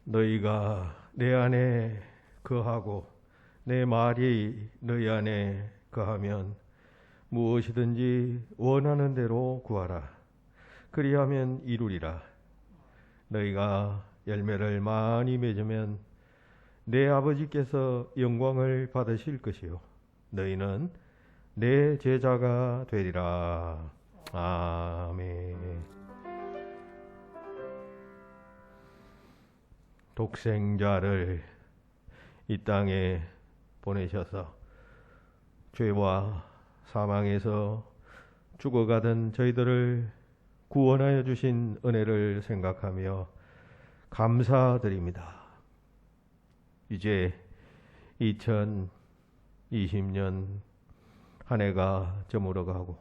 너희가 내 안에 거하고 내 말이 너희 안에 거하면 무엇이든지 원하는 대로 구하라. 그리하면 이루리라. 너희가 열매를 많이 맺으면 내 아버지께서 영광을 받으실 것이요 너희는 내 제자가 되리라. 아멘. 독생자를 이 땅에 보내셔서 죄와 사망에서 죽어가던 저희들을 구원하여 주신 은혜를 생각하며 감사드립니다. 이제 2020년 한 해가 저물어가고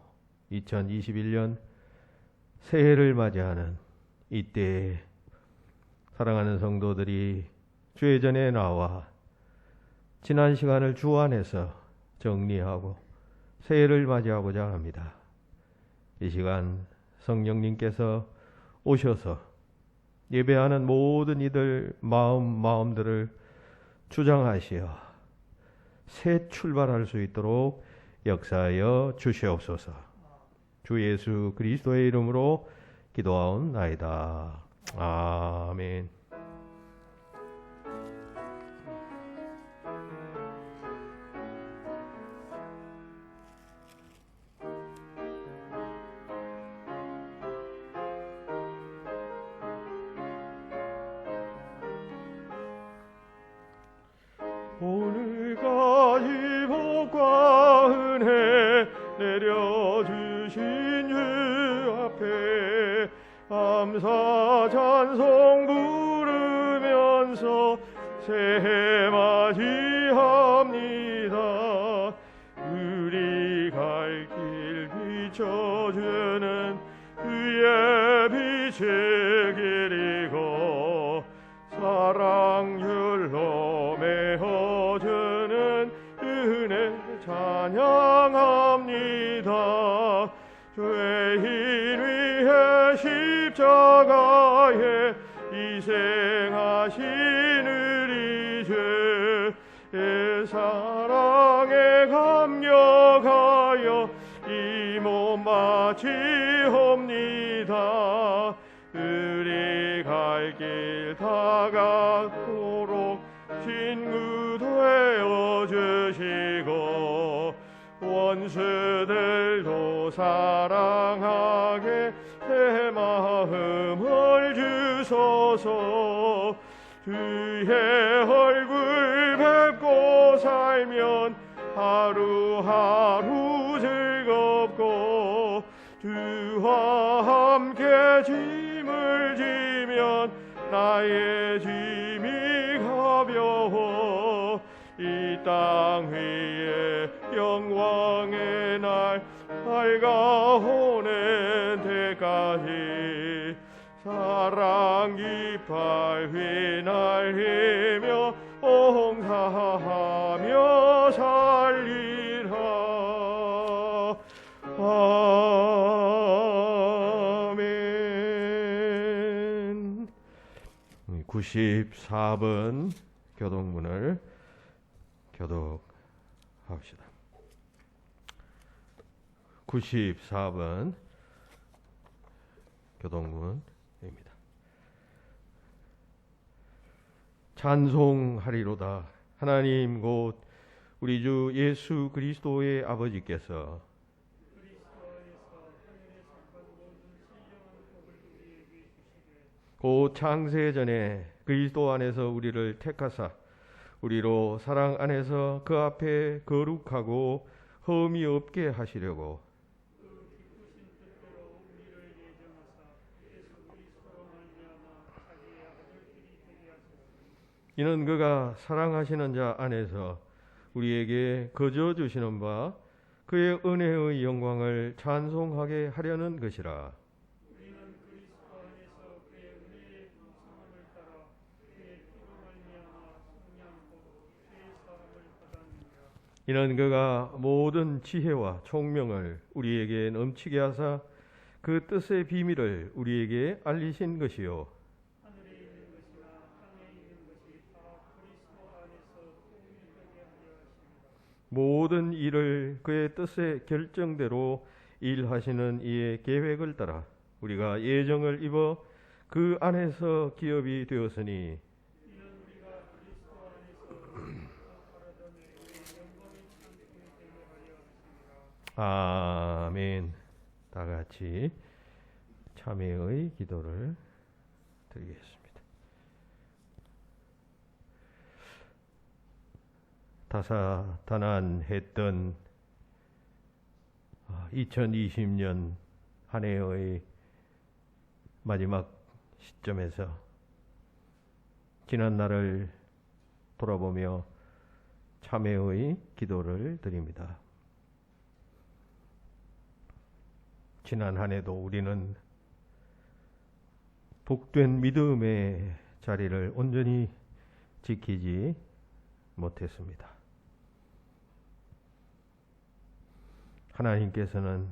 2021년 새해를 맞이하는 이때에 사랑하는 성도들이 주의 전에 나와 지난 시간을 주 안에서 정리하고 새해를 맞이하고자 합니다. 이 시간 성령님께서 오셔서 예배하는 모든 이들 마음들을 주장하시어 새 출발할 수 있도록 역사하여 주시옵소서. 주 예수 그리스도의 이름으로 기도하옵나이다. 아멘. 오늘까지 복과 은혜 내려주신 주 앞에 감사 찬송 부르면서 새해 맞이합니다. 우리 갈 길 비춰주는 그의 빛의 길이고 사랑줄로 메어주는 은혜 찬양합니다. 죄인 위해 십자가에 희생하신 우리 주의 사랑에 감격하여 이 몸 바치옵니다. 우리 갈 길 다가도록 친구 되어 주시고 원수들도 사랑하게 내 마음을 주소서. 주의 얼굴 뵙고 살면 하루하루 즐겁고 주와 함께 짐을 지면 나의 짐이 가벼워. 이 땅 위에 영광의 날 밝아오는 때까지 사랑 깃발 휘날리며 옹사하며 살리라. 아멘. 94번 교독문을 교독합시다. 94번 교독문입니다. 찬송하리로다. 하나님 곧 우리 주 예수 그리스도의 아버지께서 곧 창세 전에 그리스도 안에서 우리를 택하사 우리로 사랑 안에서 그 앞에 거룩하고 흠이 없게 하시려고 이는 그가 사랑하시는 자 안에서 우리에게 거저 주시는 바 그의 은혜의 영광을 찬송하게 하려는 것이라. 이는 그가 모든 지혜와 총명을 우리에게 넘치게 하사 그 뜻의 비밀을 우리에게 알리신 것이요 모든 일을 그의 뜻의 결정대로 일하시는 이의 계획을 따라 우리가 예정을 입어 그 안에서 기업이 되었으니 아멘. 다 같이 참회의 기도를 드리겠습니다. 다사다난했던 2020년 한 해의 마지막 시점에서 지난 날을 돌아보며 참회의 기도를 드립니다. 지난 한 해도 우리는 복된 믿음의 자리를 온전히 지키지 못했습니다. 하나님께서는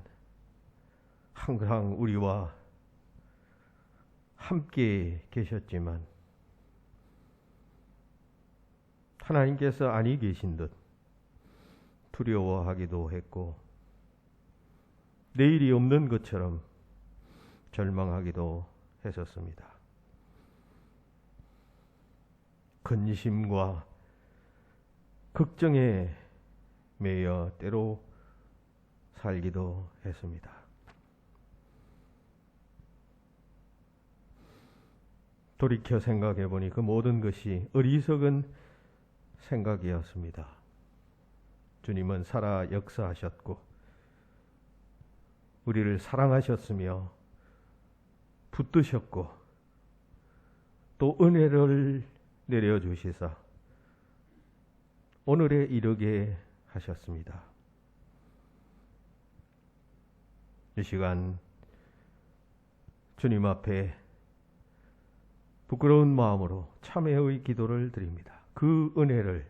항상 우리와 함께 계셨지만 하나님께서 아니 계신 듯 두려워하기도 했고 내일이 없는 것처럼 절망하기도 했었습니다. 근심과 걱정에 매여 때로 살기도 했습니다. 돌이켜 생각해 보니 그 모든 것이 어리석은 생각이었습니다. 주님은 살아 역사하셨고 우리를 사랑하셨으며 붙드셨고 또 은혜를 내려주시사 오늘에 이르게 하셨습니다. 이 시간 주님 앞에 부끄러운 마음으로 참회의 기도를 드립니다. 그 은혜를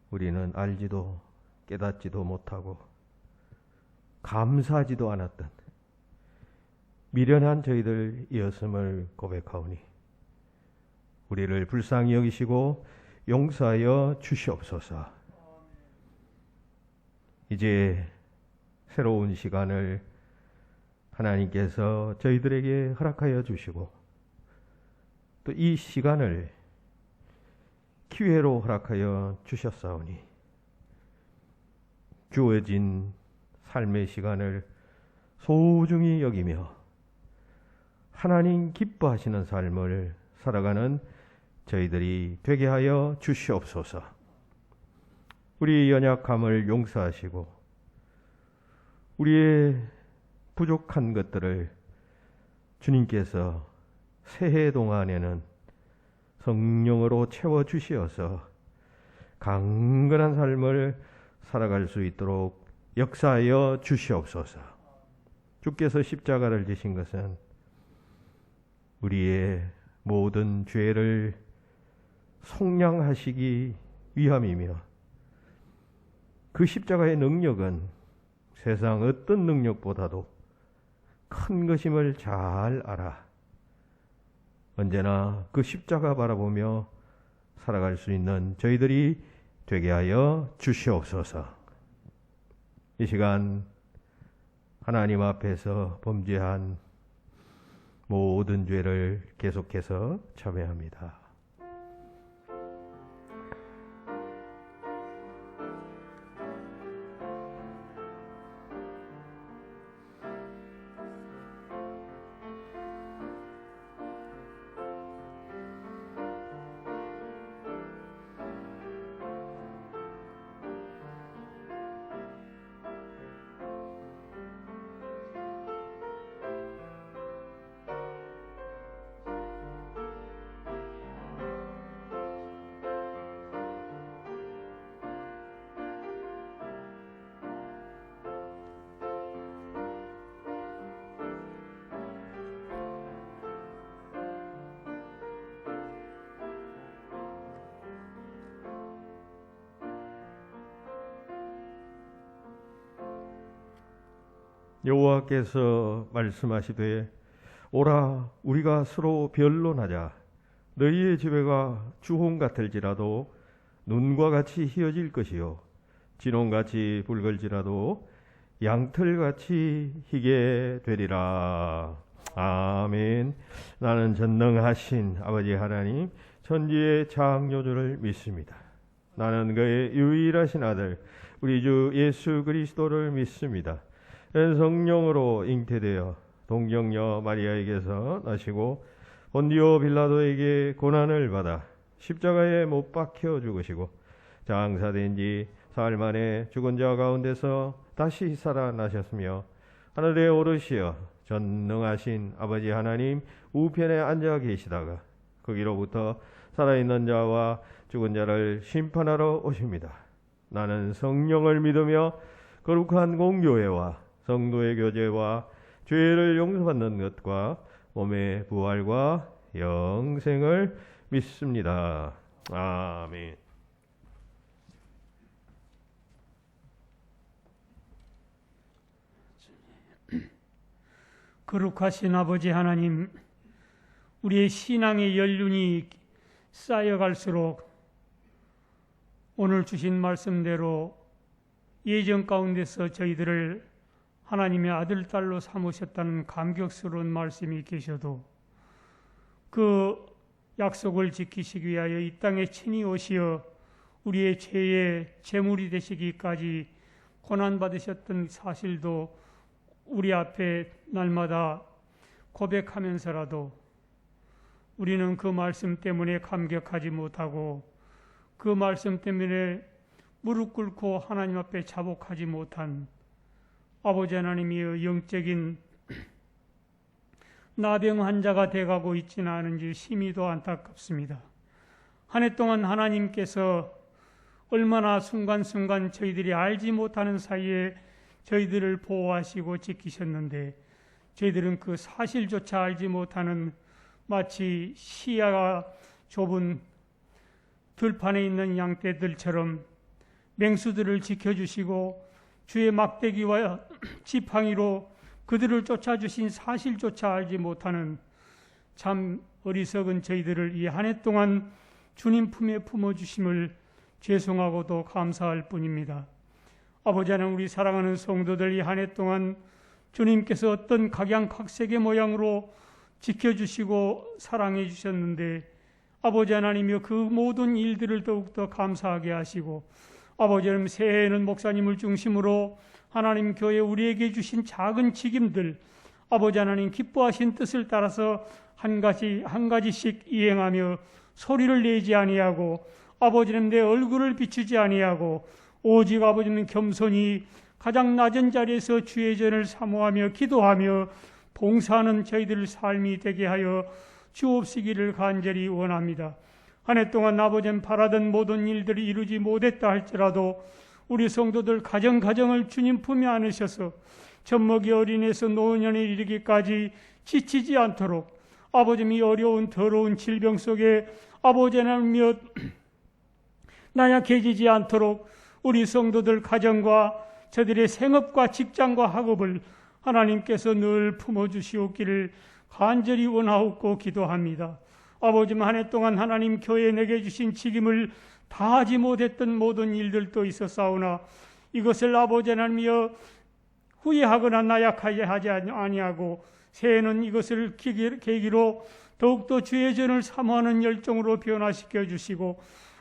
우리는 알지도 깨닫지도 못하고 감사하지도 않았던 미련한 저희들이었음을 고백하오니 우리를 불쌍히 여기시고 용서하여 주시옵소서. 이제 새로운 시간을 하나님께서 저희들에게 허락하여 주시고 또 이 시간을 기회로 허락하여 주셨사오니 주어진 삶의 시간을 소중히 여기며 하나님 기뻐하시는 삶을 살아가는 저희들이 되게 하여 주시옵소서. 우리 연약함을 용서하시고 우리의 부족한 것들을 주님께서 새해 동안에는 성령으로 채워주시어서 강건한 삶을 살아갈 수 있도록 역사하여 주시옵소서. 주께서 십자가를 지신 것은 우리의 모든 죄를 속량하시기 위함이며 그 십자가의 능력은 세상 어떤 능력보다도 큰 것임을 잘 알아 언제나 그 십자가 바라보며 살아갈 수 있는 저희들이 되게 하여 주시옵소서. 이 시간 하나님 앞에서 범죄한 모든 죄를 계속해서 참회합니다. 여호와께서 말씀하시되 오라 우리가 서로 변론하자. 너희의 지배가 주홍 같을지라도 눈과 같이 희어질 것이요 진홍같이 붉을지라도 양털같이 희게 되리라. 아멘. 나는 전능하신 아버지 하나님 천지의 창조주를 믿습니다. 나는 그의 유일하신 아들 우리 주 예수 그리스도를 믿습니다. 성령으로 잉태되어 동정녀 마리아에게서 나시고 본디오 빌라도에게 고난을 받아 십자가에 못 박혀 죽으시고 장사된 지 사흘 만에 죽은 자 가운데서 다시 살아나셨으며 하늘에 오르시어 전능하신 아버지 하나님 우편에 앉아 계시다가 거기로부터 살아있는 자와 죽은 자를 심판하러 오십니다. 나는 성령을 믿으며 거룩한 공교회와 성도의 교제와 죄를 용서받는 것과 몸의 부활과 영생을 믿습니다. 아멘. 거룩하신 아버지 하나님, 우리의 신앙의 연륜이 쌓여갈수록 오늘 주신 말씀대로 예정 가운데서 저희들을 하나님의 아들, 딸로 삼으셨다는 감격스러운 말씀이 계셔도 그 약속을 지키시기 위하여 이 땅에 친히 오시어 우리의 죄의 제물이 되시기까지 고난받으셨던 사실도 우리 앞에 날마다 고백하면서라도 우리는 그 말씀 때문에 감격하지 못하고 그 말씀 때문에 무릎 꿇고 하나님 앞에 자복하지 못한 아버지 하나님의 영적인 나병 환자가 돼가고 있지는 않은지 심히도 안타깝습니다. 한 해 동안 하나님께서 얼마나 순간순간 저희들이 알지 못하는 사이에 저희들을 보호하시고 지키셨는데 저희들은 그 사실조차 알지 못하는 마치 시야가 좁은 들판에 있는 양떼들처럼 맹수들을 지켜주시고 주의 막대기와 지팡이로 그들을 쫓아주신 사실조차 알지 못하는 참 어리석은 저희들을 이 한 해 동안 주님 품에 품어주심을 죄송하고도 감사할 뿐입니다. 아버지 하나님, 우리 사랑하는 성도들 이 한 해 동안 주님께서 어떤 각양각색의 모양으로 지켜주시고 사랑해 주셨는데 아버지 하나님이여 그 모든 일들을 더욱더 감사하게 하시고 아버지 하나님, 새해에는 목사님을 중심으로 하나님 교회 우리에게 주신 작은 책임들 아버지 하나님 기뻐하신 뜻을 따라서 한 가지씩 이행하며 소리를 내지 아니하고 아버지 하나님 내 얼굴을 비추지 아니하고 오직 아버지 하나님 겸손히 가장 낮은 자리에서 주의 전을 사모하며 기도하며 봉사하는 저희들 삶이 되게 하여 주옵시기를 간절히 원합니다. 한 해 동안 아버지 하나님 바라던 모든 일들이 이루지 못했다 할지라도 우리 성도들 가정을 주님 품에 안으셔서 젖먹이 어린애에서 노년에 이르기까지 지치지 않도록 아버지 이 어려운 더러운 질병 속에 아버지 하나님이여 나약해지지 않도록 우리 성도들 가정과 저들의 생업과 직장과 학업을 하나님께서 늘 품어주시옵기를 간절히 원하옵고 기도합니다. 아버지 한 해 동안 하나님 교회 내게 주신 책임을 다하지 못했던 모든 일들도 있었사오나 이것을 아버지 하나님이여 후회하거나 나약하게 하지 아니하고 새해는 이것을 계기로 더욱더 주의 전을 사모하는 열정으로 변화시켜 주시고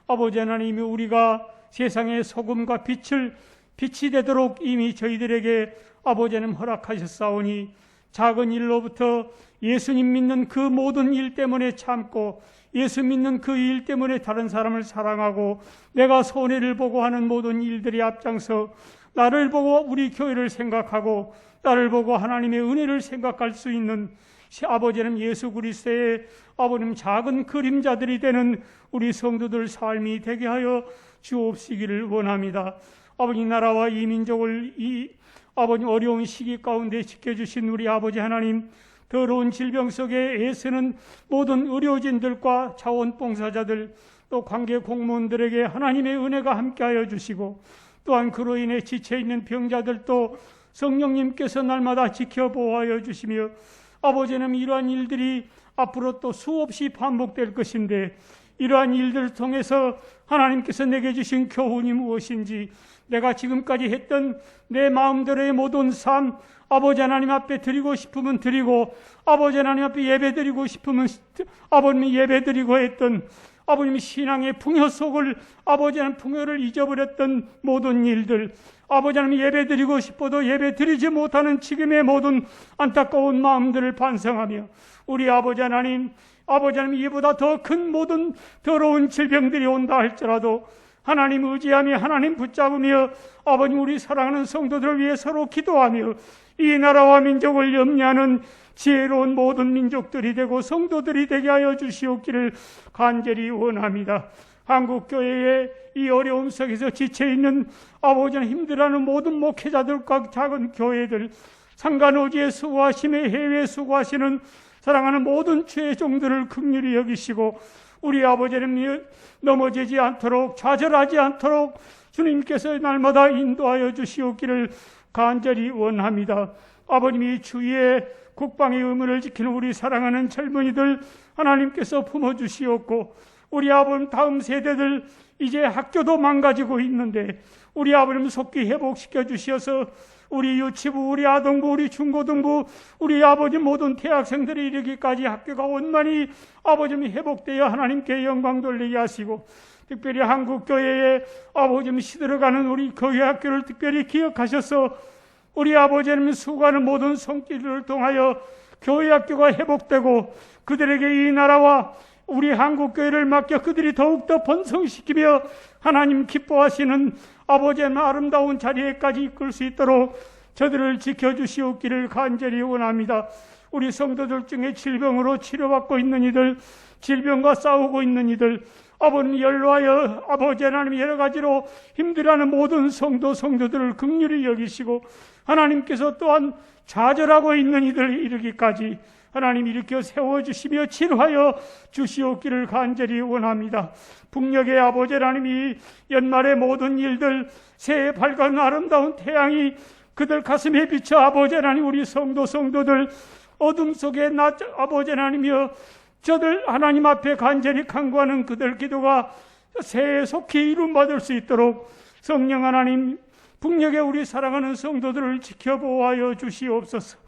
아버지 하나님이 우리가 세상의 소금과 빛이 되도록 이미 저희들에게 아버지 하나님 허락하셨사오니 작은 일로부터 예수님 믿는 그 모든 일 때문에 참고 예수 믿는 그 일 때문에 다른 사람을 사랑하고 내가 손해를 보고 하는 모든 일들이 앞장서 나를 보고 우리 교회를 생각하고 나를 보고 하나님의 은혜를 생각할 수 있는 아버지는 예수 그리스도의 아버님 작은 그림자들이 되는 우리 성도들 삶이 되게 하여 주옵시기를 원합니다. 아버지 나라와 이 민족을 이 아버님 어려운 시기 가운데 지켜주신 우리 아버지 하나님 더러운 질병 속에 애쓰는 모든 의료진들과 자원봉사자들 또 관계 공무원들에게 하나님의 은혜가 함께하여 주시고 또한 그로 인해 지쳐있는 병자들도 성령님께서 날마다 지켜보호하여 주시며 아버지는 이러한 일들이 앞으로 또 수없이 반복될 것인데 이러한 일들을 통해서 하나님께서 내게 주신 교훈이 무엇인지, 내가 지금까지 했던 내 마음대로의 모든 삶, 아버지 하나님 앞에 드리고 싶으면 드리고, 아버지 하나님 앞에 예배 드리고 싶으면 아버님 예배 드리고 했던, 아버님 신앙의 풍요 속을, 아버지 하나님 풍요를 잊어버렸던 모든 일들, 아버지 하나님 예배 드리고 싶어도 예배 드리지 못하는 지금의 모든 안타까운 마음들을 반성하며, 우리 아버지 하나님 이보다 더 큰 모든 더러운 질병들이 온다 할지라도 하나님 의지하며 하나님 붙잡으며 아버님 우리 사랑하는 성도들을 위해 서로 기도하며 이 나라와 민족을 염려하는 지혜로운 모든 민족들이 되고 성도들이 되게 하여 주시옵기를 간절히 원합니다. 한국교회의 이 어려움 속에서 지쳐있는 아버지나 힘들어하는 모든 목회자들과 작은 교회들, 상간오지에 수고하시며 해외에 수고하시는 사랑하는 모든 주의 종들을 긍휼히 여기시고 우리 아버지는 넘어지지 않도록, 좌절하지 않도록 주님께서 날마다 인도하여 주시옵기를 간절히 원합니다. 아버님이 주위에 국방의 의무를 지키는 우리 사랑하는 젊은이들 하나님께서 품어주시옵고, 우리 아버님 다음 세대들 이제 학교도 망가지고 있는데 우리 아버님 속히 회복시켜 주셔서 우리 유치부, 우리 아동부, 우리 중고등부, 우리 아버지 모든 대학생들이 이르기까지 학교가 원만히 아버님이 회복되어 하나님께 영광 돌리게 하시고, 특별히 한국교회에 아버님 시들어가는 우리 교회 학교를 특별히 기억하셔서 우리 아버지님 수고하는 모든 손길을 통하여 교회 학교가 회복되고 그들에게 이 나라와 우리 한국교회를 맡겨 그들이 더욱더 번성시키며 하나님 기뻐하시는 아버지의 아름다운 자리에까지 이끌 수 있도록 저들을 지켜주시옵기를 간절히 원합니다. 우리 성도들 중에 질병으로 치료받고 있는 이들, 질병과 싸우고 있는 이들, 아버님 연로하여 아버지 하나님 여러 가지로 힘들어하는 모든 성도들을 긍휼히 여기시고 하나님께서 또한 좌절하고 있는 이들 이르기까지 하나님 일으켜 세워주시며 치료하여 주시옵기를 간절히 원합니다. 북녘의 아버지 하나님이 연말의 모든 일들, 새해 밝은 아름다운 태양이 그들 가슴에 비쳐 아버지 하나님 우리 성도들 어둠 속에 아버지 하나님이여 저들 하나님 앞에 간절히 간구하는 그들 기도가 새해 속히 이룸받을 수 있도록 성령 하나님 북녘의 우리 사랑하는 성도들을 지켜보호하여 주시옵소서.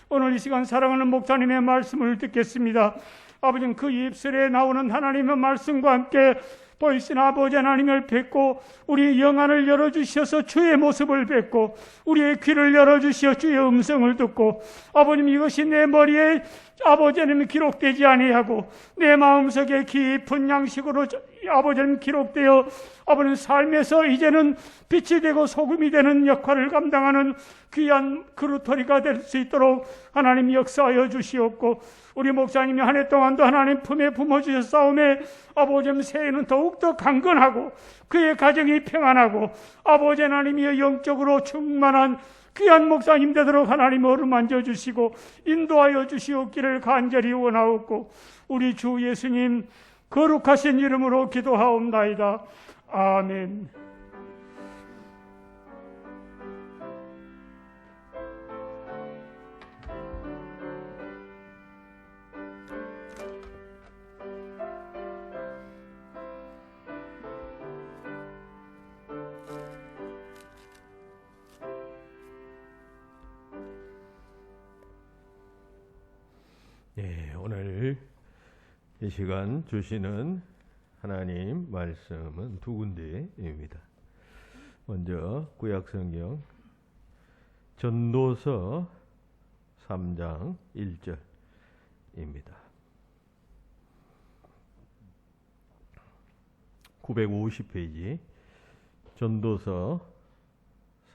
오늘 이 시간 사랑하는 목사님의 말씀을 듣겠습니다. 아버지 그 입술에 나오는 하나님의 말씀과 함께 보이신 아버지 하나님을 뵙고 우리 영안을 열어주셔서 주의 모습을 뵙고 우리의 귀를 열어주시어 주의 음성을 듣고 아버님 이것이 내 머리에 아버지 하나님 기록되지 아니하고 내 마음속에 깊은 양식으로 아버지 하나님 기록되어 아버님 삶에서 이제는 빛이 되고 소금이 되는 역할을 감당하는 귀한 그루터리가 될 수 있도록 하나님 역사하여 주시옵고 우리 목사님이 한 해 동안도 하나님 품에 품어주셨사오매 아버지 하나님 새해는 더욱더 강건하고 그의 가정이 평안하고 아버지 하나님이 영적으로 충만한 귀한 목사님 되도록 하나님 어루만져 주시고 인도하여 주시옵기를 간절히 원하옵고 우리 주 예수님 거룩하신 이름으로 기도하옵나이다. 아멘. 오늘 이 시간 주시는 하나님 말씀은 두 군데입니다. 먼저 구약성경 전도서 3장 1절입니다. 950페이지 전도서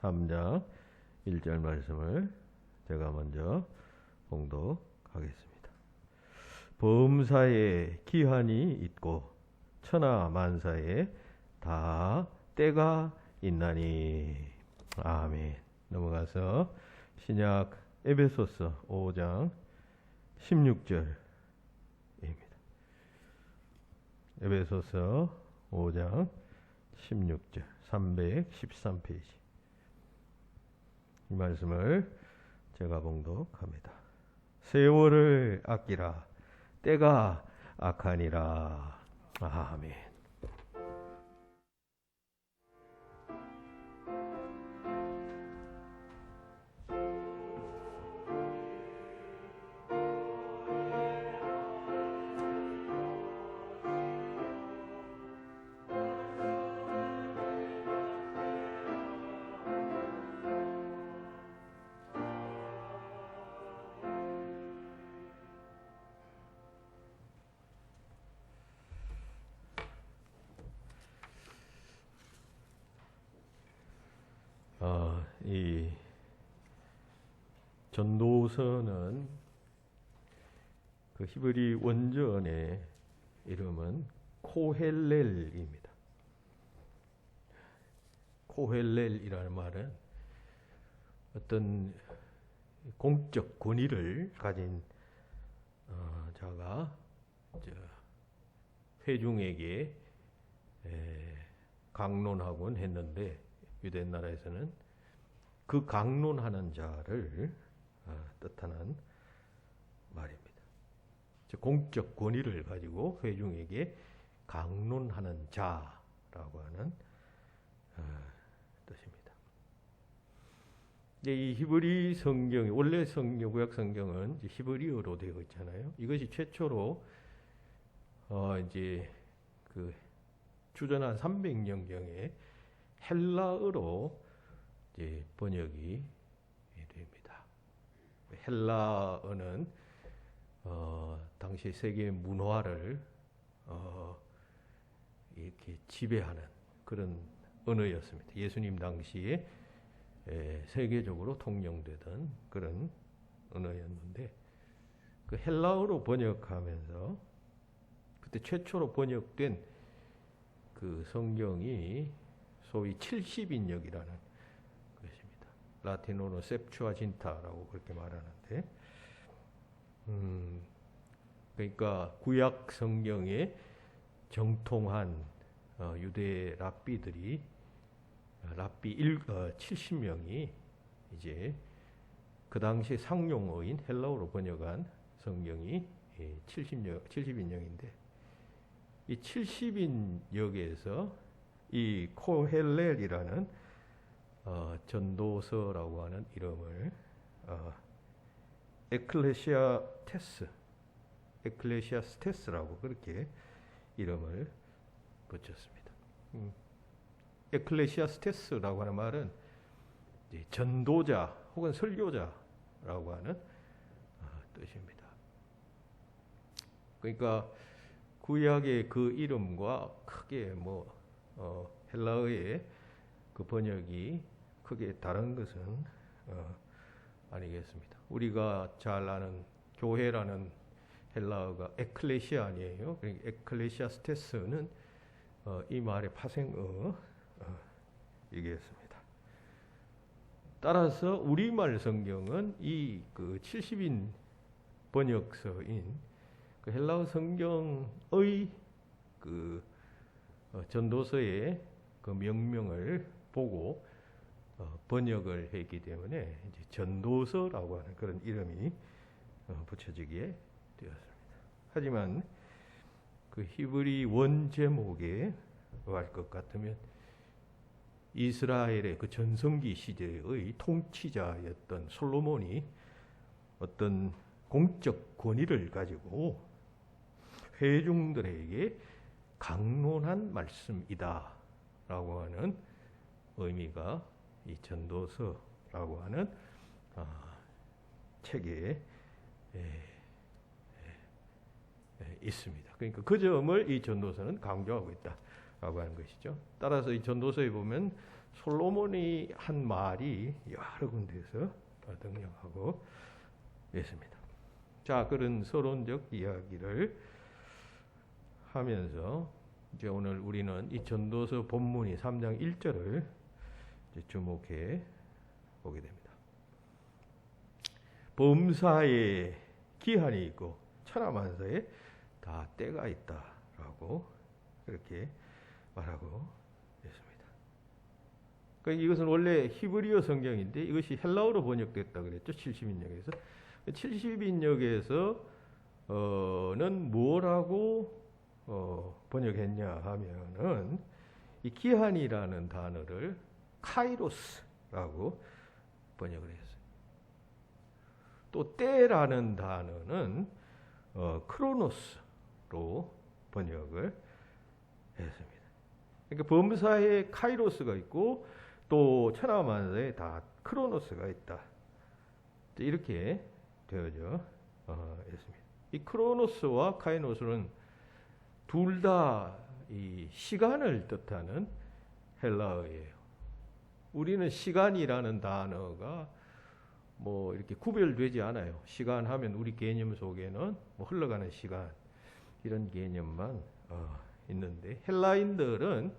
3장 1절 말씀을 제가 먼저 봉독하겠습니다. 범사에 기한이 있고 천하 만사에 다 때가 있나니. 아멘. 넘어가서 신약 에베소서 5장 16절입니다. 에베소서 5장 16절 313페이지 이 말씀을 제가 봉독합니다. 세월을 아끼라 때가 악하니라. 아멘. 이 전도서는 그 히브리 원전의 이름은 코헬렐입니다. 코헬렐이라는 말은 어떤 공적 권위를 가진 자가 회중에게 강론하곤 했는데, 유대 나라에서는 그 강론하는 자를 뜻하는 말입니다. 즉 공적 권위를 가지고 회중에게 강론하는 자라고 하는 뜻입니다. 이 히브리 성경이, 원래 구약 성경은 히브리어로 되어 있잖아요. 이것이 최초로 이제 그 주전 한 300년경에 헬라어로 이제 번역이 됩니다. 헬라어는 당시 세계 문화를 이렇게 지배하는 그런 언어였습니다. 예수님 당시에 세계적으로 통용되던 그런 언어였는데, 그 헬라어로 번역하면서 그때 최초로 번역된 그 성경이 소위 70인역이라는 것입니다. 라틴어로 셉추아진타라고 그렇게 말하는데, 그러니까 구약 성경에 정통한 유대 랍비들이 70명이 이제 그 당시 상용어인 헬라어로 번역한 성경이 70인역인데, 이 70인역에서 이 코헬렐이라는 전도서라고 하는 이름을 에클레시아스테스라고 그렇게 이름을 붙였습니다. 에클레시아스테스라고 하는 말은 이제 전도자 혹은 설교자라고 하는 뜻입니다. 그러니까 구약의 그 이름과 크게 헬라어의 그 번역이 크게 다른 것은 아니겠습니다. 우리가 잘 아는 교회라는 헬라어가 에클레시아 아니에요. 그러니까 에클레시아스테스는 이 말의 파생어이겠습니다. 따라서 우리말 성경은 이 그 70인 번역서인 그 헬라어 성경의 그 전도서의 그 명명을 보고 번역을 했기 때문에 이제 전도서라고 하는 그런 이름이 붙여지게 되었습니다. 하지만 그 히브리 원 제목에 할 것 같으면 이스라엘의 그 전성기 시대의 통치자였던 솔로몬이 어떤 공적 권위를 가지고 회중들에게 강론한 말씀이다 라고 하는 의미가 이 전도서라고 하는 책에 있습니다. 그러니까 그 점을 이 전도서는 강조하고 있다라고 하는 것이죠. 따라서 이 전도서에 보면 솔로몬이 한 말이 여러 군데에서 등장하고 있습니다. 자, 그런 서론적 이야기를 하면서 이제 오늘 우리는 이 전도서 본문이 3장 1절을 주목해 보게 됩니다. 범사에 기한이 있고 천하만사에 다 때가 있다라고 그렇게 말하고 있습니다. 그러니까 이것은 원래 히브리어 성경인데 이것이 헬라어로 번역됐다 그랬죠. 70인역에서. 70인역에서는 뭐라고 번역했냐 하면은 이 기한이라는 단어를 카이로스라고 번역을 했어요. 또 때라는 단어는 크로노스로 번역을 했습니다. 그러니까 범사에 카이로스가 있고 또 천하만사에 다 크로노스가 있다. 이렇게 되어져 있습니다. 이 크로노스와 카이노스는 둘 다 이 시간을 뜻하는 헬라어예요. 우리는 시간이라는 단어가 뭐 이렇게 구별되지 않아요. 시간 하면 우리 개념 속에는 뭐 흘러가는 시간 이런 개념만 있는데 헬라인들은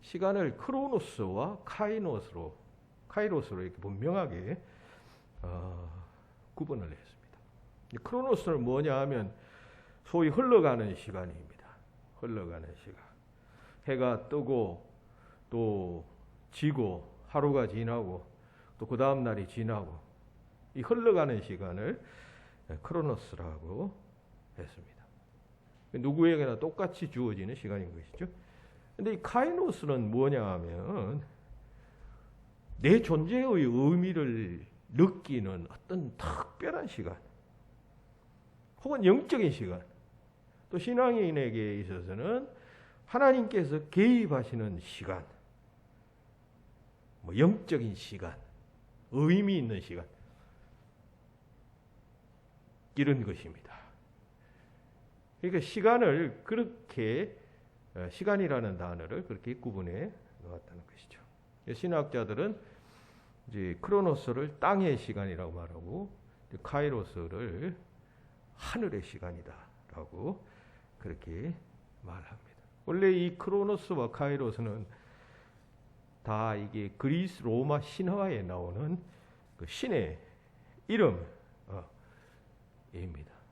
시간을 크로노스와 카이로스로 이렇게 분명하게 구분을 했습니다. 크로노스는 뭐냐 하면 소위 흘러가는 시간입니다. 흘러가는 시간. 해가 뜨고 또 지고 하루가 지나고 또 그 다음 날이 지나고 이 흘러가는 시간을 크로노스라고 했습니다. 누구에게나 똑같이 주어지는 시간인 것이죠. 근데 이 카이노스는 뭐냐 하면 내 존재의 의미를 느끼는 어떤 특별한 시간 혹은 영적인 시간 또 신앙인에게 있어서는 하나님께서 개입하시는 시간 뭐 영적인 시간 의미 있는 시간 이런 것입니다. 그러니까 시간을 그렇게 시간이라는 단어를 그렇게 구분해 놓았다는 것이죠. 신학자들은 이제 크로노스를 땅의 시간이라고 말하고 카이로스를 하늘의 시간이다라고 그렇게 말합니다. 원래 이 크로노스와 카이로스는 다 이게 그리스 로마 신화에 나오는 그 신의 이름입니다.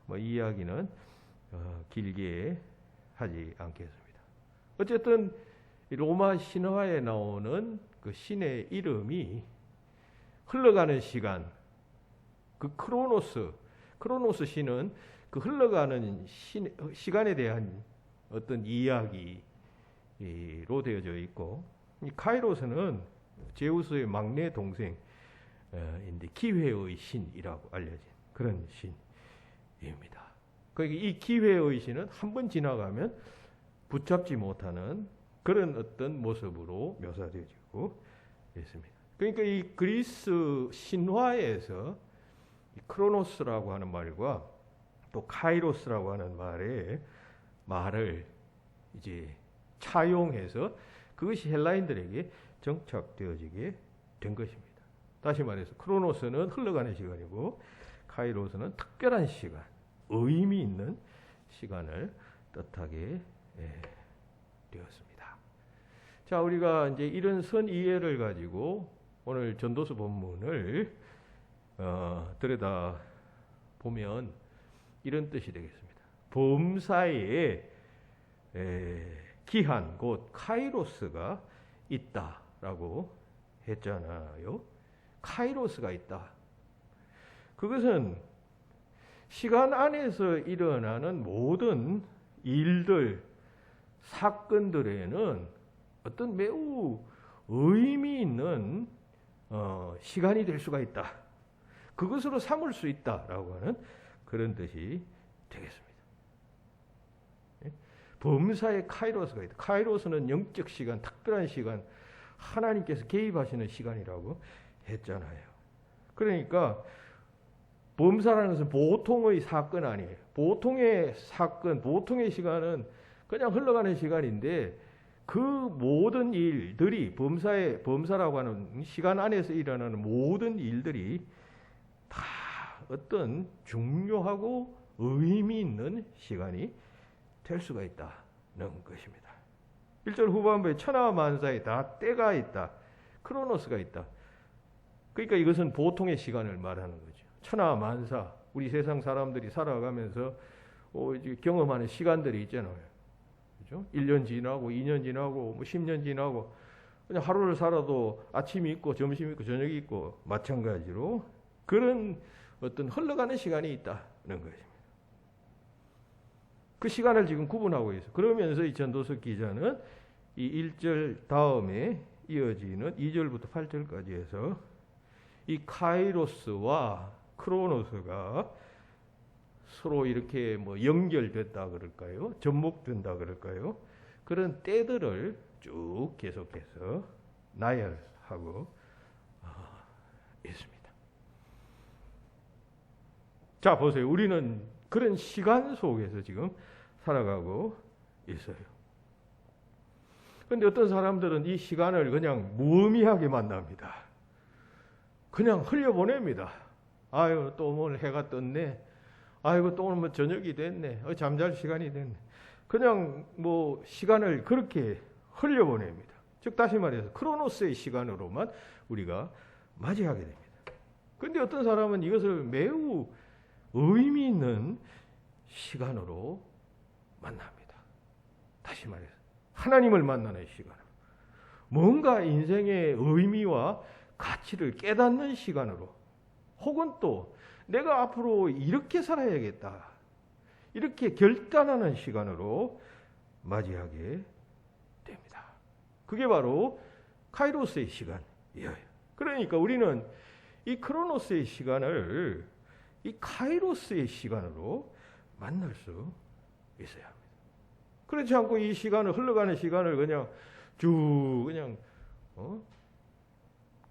뭐 이 이야기는 길게 하지 않겠습니다. 어쨌든 로마 신화에 나오는 그 신의 이름이 흘러가는 시간, 그 크로노스 신은 그 흘러가는 시간에 대한 어떤 이야기로 되어져 있고, 이 카이로스는 제우스의 막내 동생인데 기회의 신이라고 알려진 그런 신입니다. 그러니까 이 기회의 신은 한 번 지나가면 붙잡지 못하는 그런 어떤 모습으로 묘사되어지고 있습니다. 그러니까 이 그리스 신화에서 이 크로노스라고 하는 말과 또 카이로스라고 하는 말을 이제 차용해서 그것이 헬라인들에게 정착되어지게 된 것입니다. 다시 말해서 크로노스는 흘러가는 시간이고 카이로스는 특별한 시간, 의미 있는 시간을 뜻하게 되었습니다. 자, 우리가 이제 이런 선 이해를 가지고 오늘 전도서 본문을 들여다 보면 이런 뜻이 되겠습니다. 범사에 기한 곧 카이로스가 있다라고 했잖아요. 카이로스가 있다. 그것은 시간 안에서 일어나는 모든 일들, 사건들에는 어떤 매우 의미 있는 시간이 될 수가 있다. 그것으로 삼을 수 있다라고 하는 그런 뜻이 되겠습니다. 범사에 카이로스가 있다. 카이로스는 영적 시간, 특별한 시간, 하나님께서 개입하시는 시간이라고 했잖아요. 그러니까 범사라는 것은 보통의 사건 아니에요. 보통의 사건, 보통의 시간은 그냥 흘러가는 시간인데 그 모든 일들이 범사라고 하는 시간 안에서 일어나는 모든 일들이 다 어떤 중요하고 의미 있는 시간이 될 수가 있다는 것입니다. 1절 후반부에 천하와 만사에 다 때가 있다. 크로노스가 있다. 그러니까 이것은 보통의 시간을 말하는 거죠. 천하와 만사, 우리 세상 사람들이 살아가면서 이제 경험하는 시간들이 있잖아요. 그죠? 1년 지나고 2년 지나고 뭐 10년 지나고 그냥 하루를 살아도 아침이 있고 점심이 있고 저녁이 있고 마찬가지로 그런 어떤 흘러가는 시간이 있다는 것입니다. 그 시간을 지금 구분하고 있어요. 그러면서 이 전도서 기자는 이 1절 다음에 이어지는 2절부터 8절까지 해서 이 카이로스와 크로노스가 서로 이렇게 뭐 연결됐다 그럴까요? 접목된다 그럴까요? 그런 때들을 쭉 계속해서 나열하고 있습니다. 자, 보세요. 우리는 그런 시간 속에서 지금 살아가고 있어요. 그런데 어떤 사람들은 이 시간을 그냥 무의미하게 만납니다. 그냥 흘려보냅니다. 아유, 또 오늘 해가 떴네. 아이고, 또 오늘 뭐 저녁이 됐네. 잠잘 시간이 됐네. 그냥 뭐 시간을 그렇게 흘려보냅니다. 즉 다시 말해서 크로노스의 시간으로만 우리가 맞이하게 됩니다. 그런데 어떤 사람은 이것을 매우 의미 있는 시간으로 만납니다. 다시 말해서 하나님을 만나는 시간으로, 뭔가 인생의 의미와 가치를 깨닫는 시간으로, 혹은 또 내가 앞으로 이렇게 살아야겠다, 이렇게 결단하는 시간으로 맞이하게 됩니다. 그게 바로 카이로스의 시간이에요. 그러니까 우리는 이 크로노스의 시간을 이 카이로스의 시간으로 만날 수 있어야 합니다. 그렇지 않고 이 시간을, 흘러가는 시간을 그냥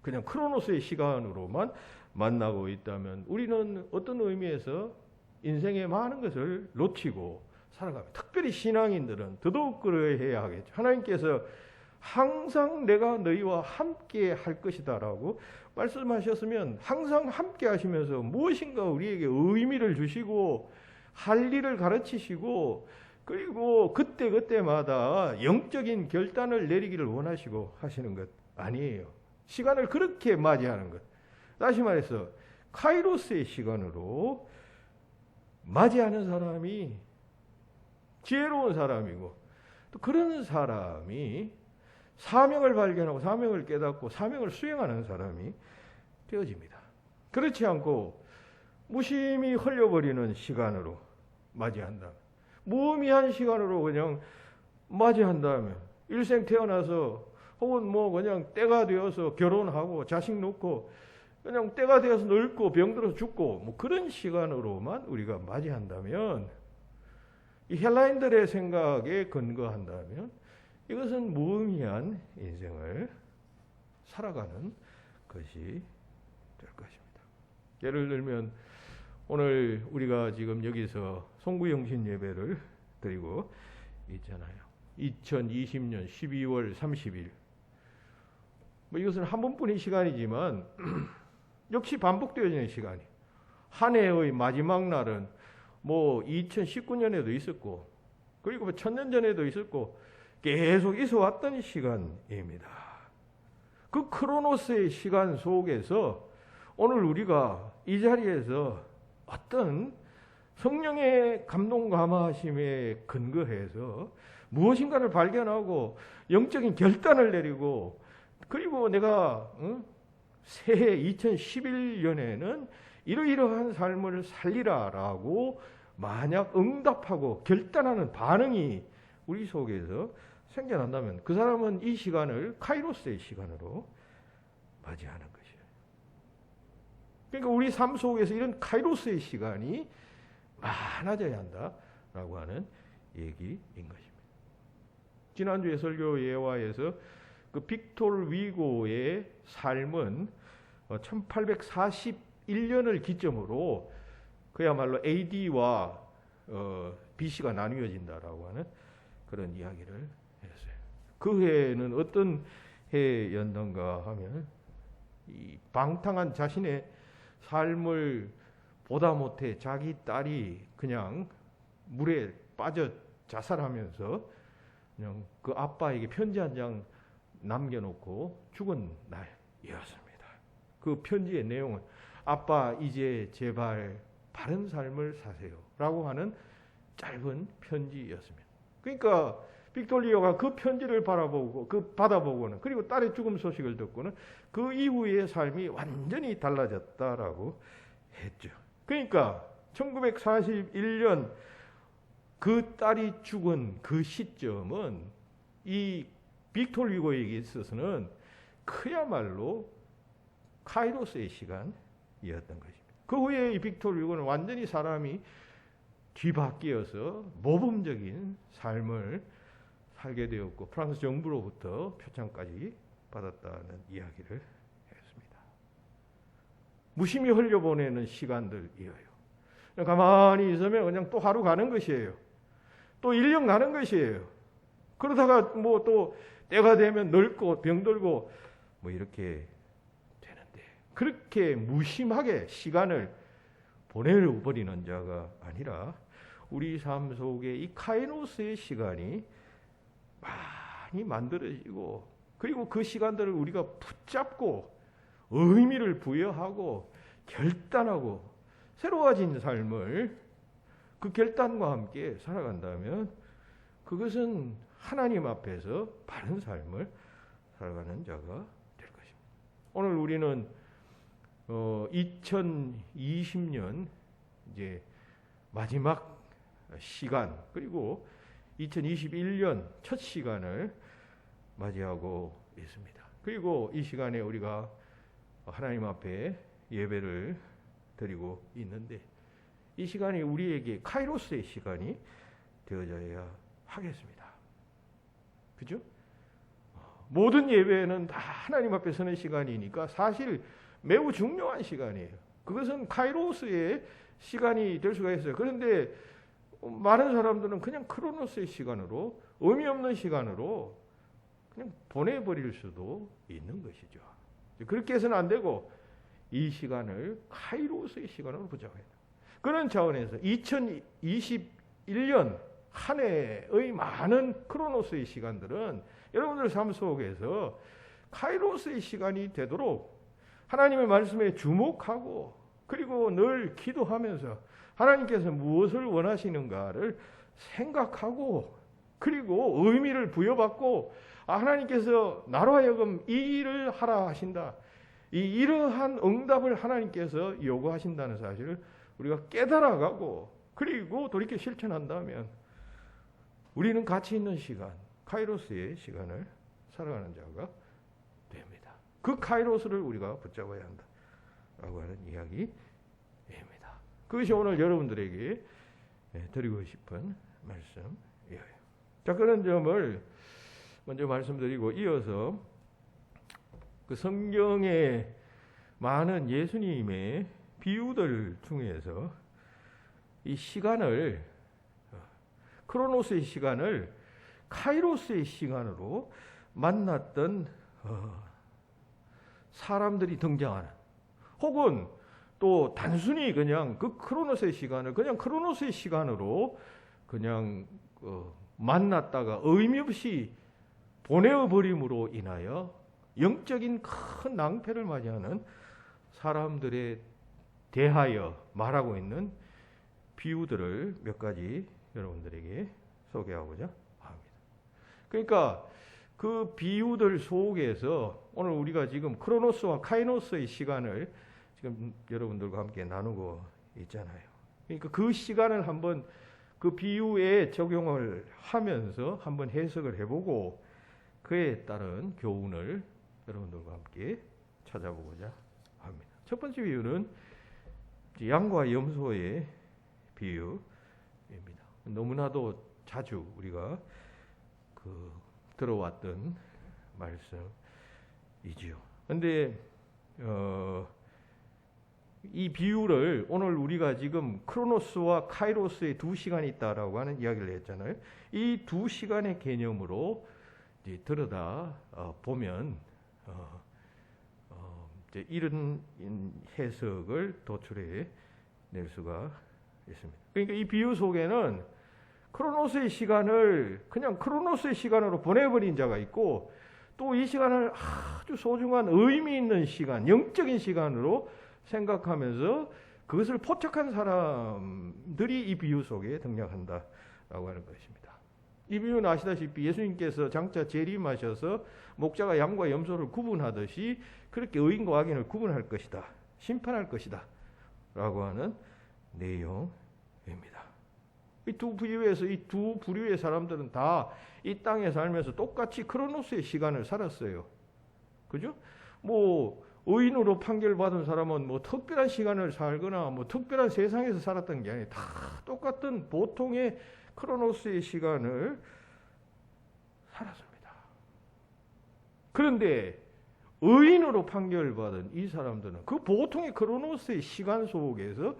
그냥 크로노스의 시간으로만 만나고 있다면 우리는 어떤 의미에서 인생의 많은 것을 놓치고 살아갑니다. 특별히 신앙인들은 더더욱 그러해야 하겠죠. 하나님께서 항상 내가 너희와 함께 할 것이다 라고 말씀하셨으면 항상 함께 하시면서 무엇인가 우리에게 의미를 주시고 할 일을 가르치시고, 그리고 그때그때마다 영적인 결단을 내리기를 원하시고 하시는 것 아니에요. 시간을 그렇게 맞이하는 것, 다시 말해서 카이로스의 시간으로 맞이하는 사람이 지혜로운 사람이고, 또 그런 사람이 사명을 발견하고 사명을 깨닫고 사명을 수행하는 사람이 되어집니다. 그렇지 않고 무심히 흘려버리는 시간으로 맞이한다, 무의미한 시간으로 그냥 맞이한다면, 일생 태어나서 혹은 뭐 그냥 때가 되어서 결혼하고 자식 놓고 그냥 때가 되어서 늙고 병들어서 죽고 뭐 그런 시간으로만 우리가 맞이한다면, 이 헬라인들의 생각에 근거한다면 이것은 무의미한 인생을 살아가는 것이 될 것입니다. 예를 들면 오늘 우리가 지금 여기서 송구영신 예배를 드리고 있잖아요. 2020년 12월 30일. 뭐 이것은 한 번뿐인 시간이지만 역시 반복되어지는 시간이, 한 해의 마지막 날은 뭐 2019년에도 있었고, 그리고 뭐 1000년 전에도 있었고, 계속 있어 왔던 시간입니다. 그 크로노스의 시간 속에서 오늘 우리가 이 자리에서 어떤 성령의 감동 감화하심에 근거해서 무엇인가를 발견하고 영적인 결단을 내리고, 그리고 내가 새해 2011년에는 이러이러한 삶을 살리라라고 만약 응답하고 결단하는 반응이 우리 속에서 생겨난다면 그 사람은 이 시간을 카이로스의 시간으로 맞이하는 것이에요. 그러니까 우리 삶 속에서 이런 카이로스의 시간이 많아져야 한다라고 하는 얘기인 것입니다. 지난주에 설교 예화에서 그 빅톨 위고의 삶은 1841년을 기점으로 그야말로 AD와 BC가 나뉘어진다라고 하는 그런 이야기를 했어요. 그 해에는 어떤 해였는가 하면 이 방탕한 자신의 삶을 보다 못해 자기 딸이 그냥 물에 빠져 자살하면서 그냥 그 아빠에게 편지 한 장 남겨놓고 죽은 날이었습니다. 그 편지의 내용은 아빠 이제 제발 바른 삶을 사세요 라고 하는 짧은 편지였습니다. 그러니까 빅토리오가 그 편지를 받아보고는, 그리고 딸의 죽음 소식을 듣고는 그 이후의 삶이 완전히 달라졌다라고 했죠. 그러니까 1941년 그 딸이 죽은 그 시점은 이 빅토르 유고에게 있어서는 그야말로 카이로스의 시간이었던 것입니다. 그 후에 이 빅토르 유고는 완전히 사람이 뒤바뀌어서 모범적인 삶을 살게 되었고 프랑스 정부로부터 표창까지 받았다는 이야기를 했습니다. 무심히 흘려보내는 시간들이에요. 가만히 있으면 그냥 또 하루 가는 것이에요. 또 1년 가는 것이에요. 그러다가 뭐 또 때가 되면 늙고 병들고 뭐 이렇게 되는데 그렇게 무심하게 시간을 보내버리는 자가 아니라 우리 삶 속에 이 카이로스의 시간이 많이 만들어지고 그리고 그 시간들을 우리가 붙잡고 의미를 부여하고 결단하고 새로워진 삶을 그 결단과 함께 살아간다면 그것은 하나님 앞에서 바른 삶을 살아가는 자가 될 것입니다. 오늘 우리는 2020년 이제 마지막 시간 그리고 2021년 첫 시간을 맞이하고 있습니다. 그리고 이 시간에 우리가 하나님 앞에 예배를 드리고 있는데 이 시간이 우리에게 카이로스의 시간이 되어져야 하겠습니다. 그죠? 모든 예배는 다 하나님 앞에 서는 시간이니까 사실 매우 중요한 시간이에요. 그것은 카이로스의 시간이 될 수가 있어요. 그런데 많은 사람들은 그냥 크로노스의 시간으로 의미 없는 시간으로 그냥 보내버릴 수도 있는 것이죠. 그렇게 해서는 안 되고 이 시간을 카이로스의 시간으로 붙잡아야 돼요. 그런 차원에서 2021년 한 해의 많은 크로노스의 시간들은 여러분들 삶 속에서 카이로스의 시간이 되도록 하나님의 말씀에 주목하고 그리고 늘 기도하면서 하나님께서 무엇을 원하시는가를 생각하고 그리고 의미를 부여받고 하나님께서 나로 하여금 이 일을 하라 하신다. 이러한 응답을 하나님께서 요구하신다는 사실을 우리가 깨달아가고 그리고 돌이켜 실천한다면 우리는 가치 있는 시간, 카이로스의 시간을 살아가는 자가 됩니다. 그 카이로스를 우리가 붙잡아야 한다라고 하는 이야기입니다. 그것이 오늘 여러분들에게 드리고 싶은 말씀이에요. 자, 그런 점을 먼저 말씀드리고 이어서 그 성경의 많은 예수님의 비유들 중에서 이 시간을 크로노스의 시간을 카이로스의 시간으로 만났던 사람들이 등장하는 혹은 또 단순히 그냥 그 크로노스의 시간을 그냥 크로노스의 시간으로 그냥 만났다가 의미 없이 보내어버림으로 인하여 영적인 큰 낭패를 맞이하는 사람들에 대하여 말하고 있는 비유들을 몇 가지 여러분들에게 소개하고자 합니다. 그러니까 그 비유들 속에서 오늘 우리가 지금 크로노스와 카이노스의 시간을 지금 여러분들과 함께 나누고 있잖아요. 그러니까 그 시간을 한번 그 비유에 적용을 하면서 한번 해석을 해보고 그에 따른 교훈을 여러분들과 함께 찾아보고자 합니다. 첫 번째 비유는 양과 염소의 비유입니다. 너무나도 자주 우리가 들어왔던 말씀이지요. 그런데 이 비유를 오늘 우리가 지금 크로노스와 카이로스의 두 시간이 있다라고 하는 이야기를 했잖아요. 이 두 시간의 개념으로 이제 들여다 보면 이제 이런 해석을 도출해 낼 수가 있습니다. 그러니까 이 비유 속에는 크로노스의 시간을 그냥 크로노스의 시간으로 보내버린 자가 있고 또 이 시간을 아주 소중한 의미 있는 시간, 영적인 시간으로 생각하면서 그것을 포착한 사람들이 이 비유 속에 등장한다라고 하는 것입니다. 이 비유는 아시다시피 예수님께서 장차 재림하셔서 목자가 양과 염소를 구분하듯이 그렇게 의인과 악인을 구분할 것이다. 심판할 것이다. 라고 하는 내용입니다. 이 두 부류에서 이 두 부류의 사람들은 다 이 땅에 살면서 똑같이 크로노스의 시간을 살았어요. 그죠? 뭐 의인으로 판결받은 사람은 뭐 특별한 시간을 살거나 뭐 특별한 세상에서 살았던 게 아니에요. 다 똑같은 보통의 크로노스의 시간을 살았습니다. 그런데 의인으로 판결받은 이 사람들은 그 보통의 크로노스의 시간 속에서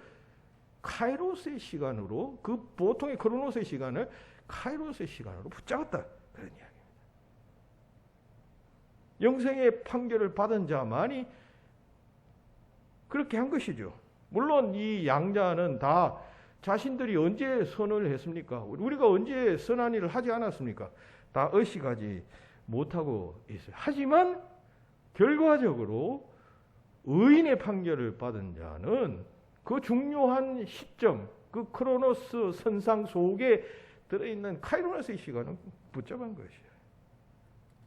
카이로스의 시간으로, 그 보통의 크로노스의 시간을 카이로스의 시간으로 붙잡았다, 그런 이야기입니다. 영생의 판결을 받은 자만이 그렇게 한 것이죠. 물론 이 양자는 다 자신들이 언제 선을 했습니까? 우리가 언제 선한 일을 하지 않았습니까? 다 의식하지 못하고 있어요. 하지만 결과적으로 의인의 판결을 받은 자는 그 중요한 시점, 그 크로노스 선상 속에 들어있는 카이로노스의 시간은 붙잡은 것이에요.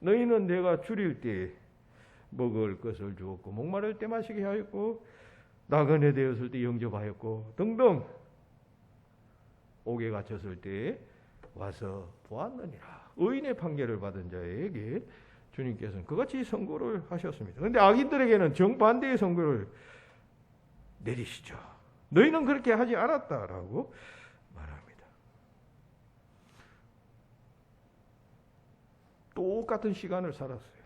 너희는 내가 줄일 때 먹을 것을 주었고 목마를 때 마시게 하였고 나그네 되었을 때 영접하였고 등등 옥에 갇혔을 때 와서 보았느니라. 의인의 판결을 받은 자에게 주님께서는 그같이 선고를 하셨습니다. 그런데 악인들에게는 정반대의 선고를 내리시죠. 너희는 그렇게 하지 않았다라고 말합니다. 똑같은 시간을 살았어요.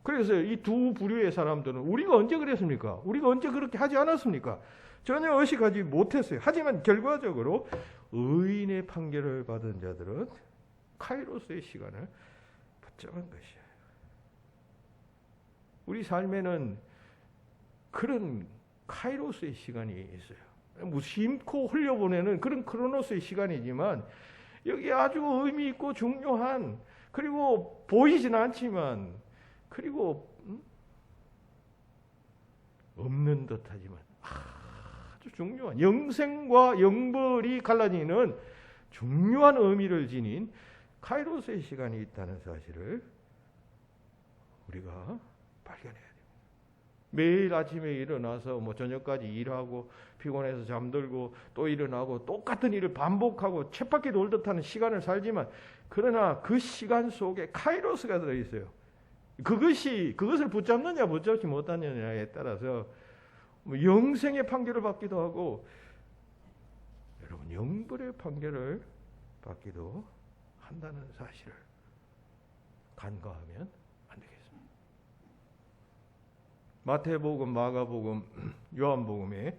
그래서 이 두 부류의 사람들은 우리가 언제 그랬습니까? 우리가 언제 그렇게 하지 않았습니까? 전혀 의식하지 못했어요. 하지만 결과적으로 의인의 판결을 받은 자들은 카이로스의 시간을 붙잡은 것이에요. 우리 삶에는 그런 카이로스의 시간이 있어요. 무심코 흘려보내는 그런 크로노스의 시간이지만 여기 아주 의미 있고 중요한, 그리고 보이진 않지만, 그리고 없는 듯하지만 아주 중요한, 영생과 영벌이 갈라지는 중요한 의미를 지닌 카이로스의 시간이 있다는 사실을 우리가 발견해야 됩니다. 매일 아침에 일어나서 뭐 저녁까지 일하고 피곤해서 잠들고 또 일어나고 똑같은 일을 반복하고 쳇바퀴 돌듯 하는 시간을 살지만, 그러나 그 시간 속에 카이로스가 들어있어요. 그것을 붙잡느냐 붙잡지 못하느냐에 따라서 뭐 영생의 판결을 받기도 하고 여러분 영벌의 판결을 받기도 한다는 사실을 간과하면 안 되겠습니다. 마태복음, 마가복음, 요한복음에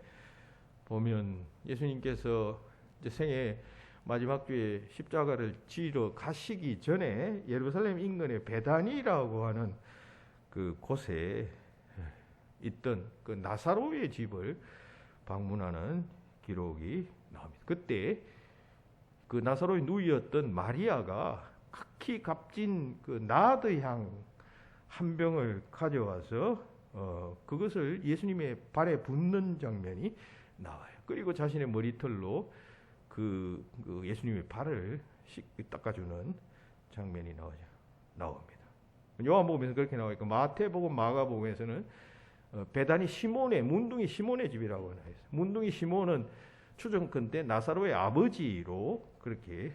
보면 예수님께서 이제 생애 마지막 주에 십자가를 지러 가시기 전에 예루살렘 인근의 베다니라고 하는 그 곳에 있던 그 나사로의 집을 방문하는 기록이 나옵니다. 그때 그 나사로의 누이였던 마리아가 극히 값진 그 나드향 한 병을 가져와서 그것을 예수님의 발에 붓는 장면이 나와요. 그리고 자신의 머리털로 그 예수님의 발을 닦아주는 장면이 나옵니다. 요한복음에서 그렇게 나오니까 마태복음, 마가복음에서는 베다니 시몬의, 문둥이 시몬의 집이라고 나와 있어요. 문둥이 시몬은 추정컨대 나사로의 아버지로 그렇게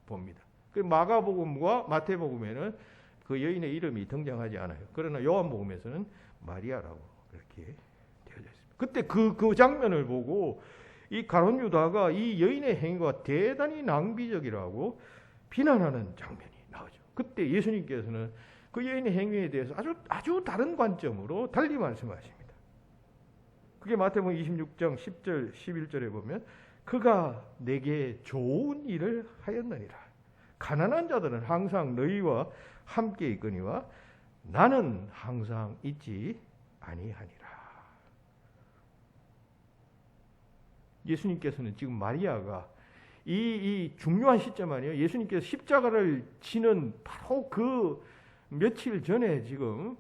봅니다. 그 마가복음과 마태복음에는 그 여인의 이름이 등장하지 않아요. 그러나 요한복음에서는 마리아라고 그렇게 되어져 있습니다. 그때 그 장면을 보고 이 가룟 유다가 이 여인의 행위가 대단히 낭비적이라고 비난하는 장면이 나오죠. 그때 예수님께서는 그 여인의 행위에 대해서 아주 다른 관점으로 달리 말씀하십니다. 그게 마태복음 26장 10절 11절에 보면 그가 내게 좋은 일을 하였느니라. 가난한 자들은 항상 너희와 함께 있거니와 나는 항상 있지 아니하니라. 예수님께서는 지금 마리아가 이 중요한 시점 아니에요. 예수님께서 십자가를 지는 바로 그 며칠 전에 지금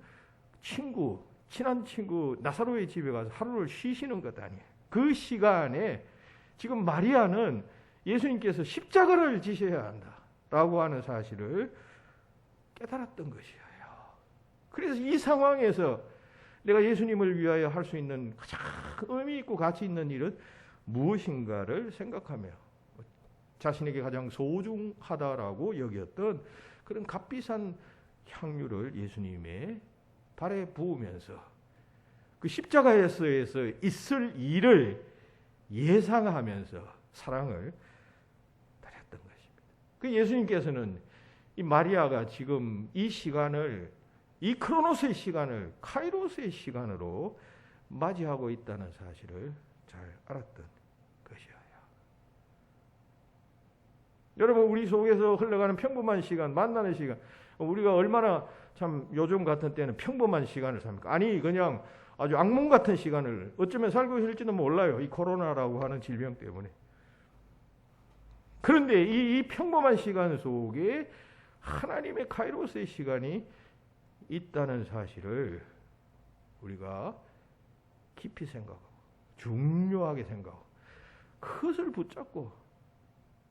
친한 친구 나사로의 집에 가서 하루를 쉬시는 것 아니에요. 그 시간에 지금 마리아는 예수님께서 십자가를 지셔야 한다라고 하는 사실을 깨달았던 것이에요. 그래서 이 상황에서 내가 예수님을 위하여 할 수 있는 가장 의미 있고 가치 있는 일은 무엇인가를 생각하며 자신에게 가장 소중하다라고 여겼던 그런 값비싼 향유를 예수님의 발에 부으면서 그 십자가에서 있을 일을 예상하면서 사랑을 다렸던 것입니다. 그 예수님께서는 이 마리아가 지금 이 시간을, 이 크로노스의 시간을 카이로스의 시간으로 맞이하고 있다는 사실을 잘 알았던 것이어요. 여러분, 우리 속에서 흘러가는 평범한 시간, 만나는 시간, 우리가 얼마나 참 요즘 같은 때는 평범한 시간을 삽니까? 아니, 그냥 아주 악몽 같은 시간을 어쩌면 살고 있을지도 몰라요. 이 코로나라고 하는 질병 때문에. 그런데 이 평범한 시간 속에 하나님의 카이로스의 시간이 있다는 사실을 우리가 깊이 생각하고 중요하게 생각하고 그것을 붙잡고,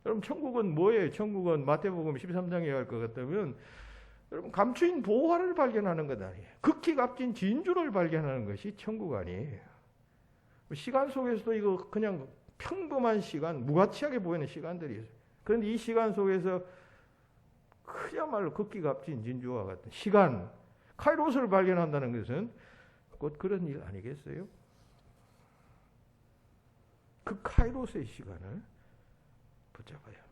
여러분 천국은 뭐예요? 천국은 마태복음 13장에 갈 것 같다면 여러분 감추인 보화를 발견하는 것 아니에요. 극히 값진 진주를 발견하는 것이 천국 아니에요. 시간 속에서도 이거 그냥 평범한 시간, 무가치하게 보이는 시간들이 있어요. 그런데 이 시간 속에서 그야말로 극히 값진 진주와 같은 시간, 카이로스를 발견한다는 것은 곧 그런 일 아니겠어요? 그 카이로스의 시간을 붙잡아야 합니다.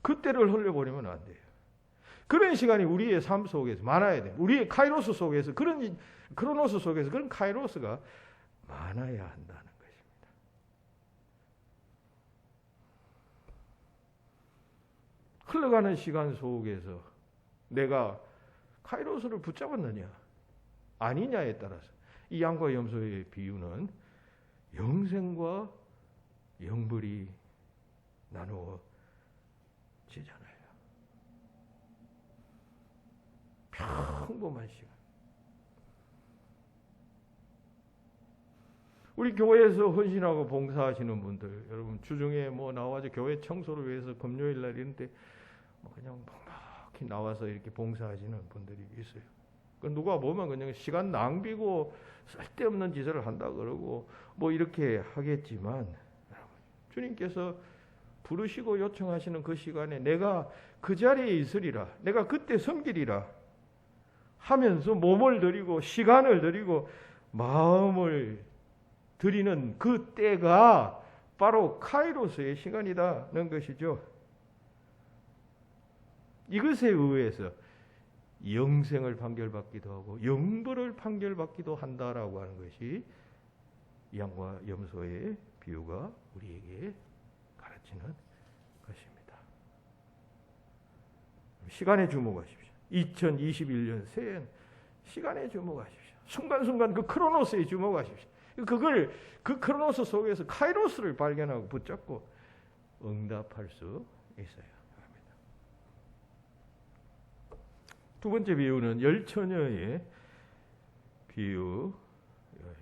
그때를 흘려버리면 안 돼요. 그런 시간이 우리의 삶 속에서 많아야 돼요. 우리의 카이로스 속에서, 그런 크로노스 속에서 그런 카이로스가 많아야 한다는 것입니다. 흘러가는 시간 속에서 내가 카이로스를 붙잡았느냐 아니냐에 따라서 이 양과 염소의 비유는 영생과 영벌이 나누어지잖아요. 평범한 시간. 우리 교회에서 헌신하고 봉사하시는 분들, 여러분 주중에 뭐 나와서 교회 청소를 위해서 금요일 날 이런 때 뭐 그냥 막 나와서 이렇게 봉사하시는 분들이 있어요. 그 누가 보면 그냥 시간 낭비고 쓸데없는 짓을 한다 그러고 뭐 이렇게 하겠지만, 주님께서 부르시고 요청하시는 그 시간에 내가 그 자리에 있으리라, 내가 그때 섬기리라 하면서 몸을 드리고 시간을 드리고 마음을 드리는 그 때가 바로 카이로스의 시간이라는 것이죠. 이것에 의해서 영생을 판결받기도 하고 영벌을 판결받기도 한다라고 하는 것이 양과 염소의 비유가 우리에게 가르치는 것입니다. 시간에 주목하십시오. 2021년 새해는 시간에 주목하십시오. 순간순간 그 크로노스에 주목하십시오. 그 크로노스 속에서 카이로스를 발견하고 붙잡고 응답할 수 있어요. 두 번째 비유는 열처녀의 비유.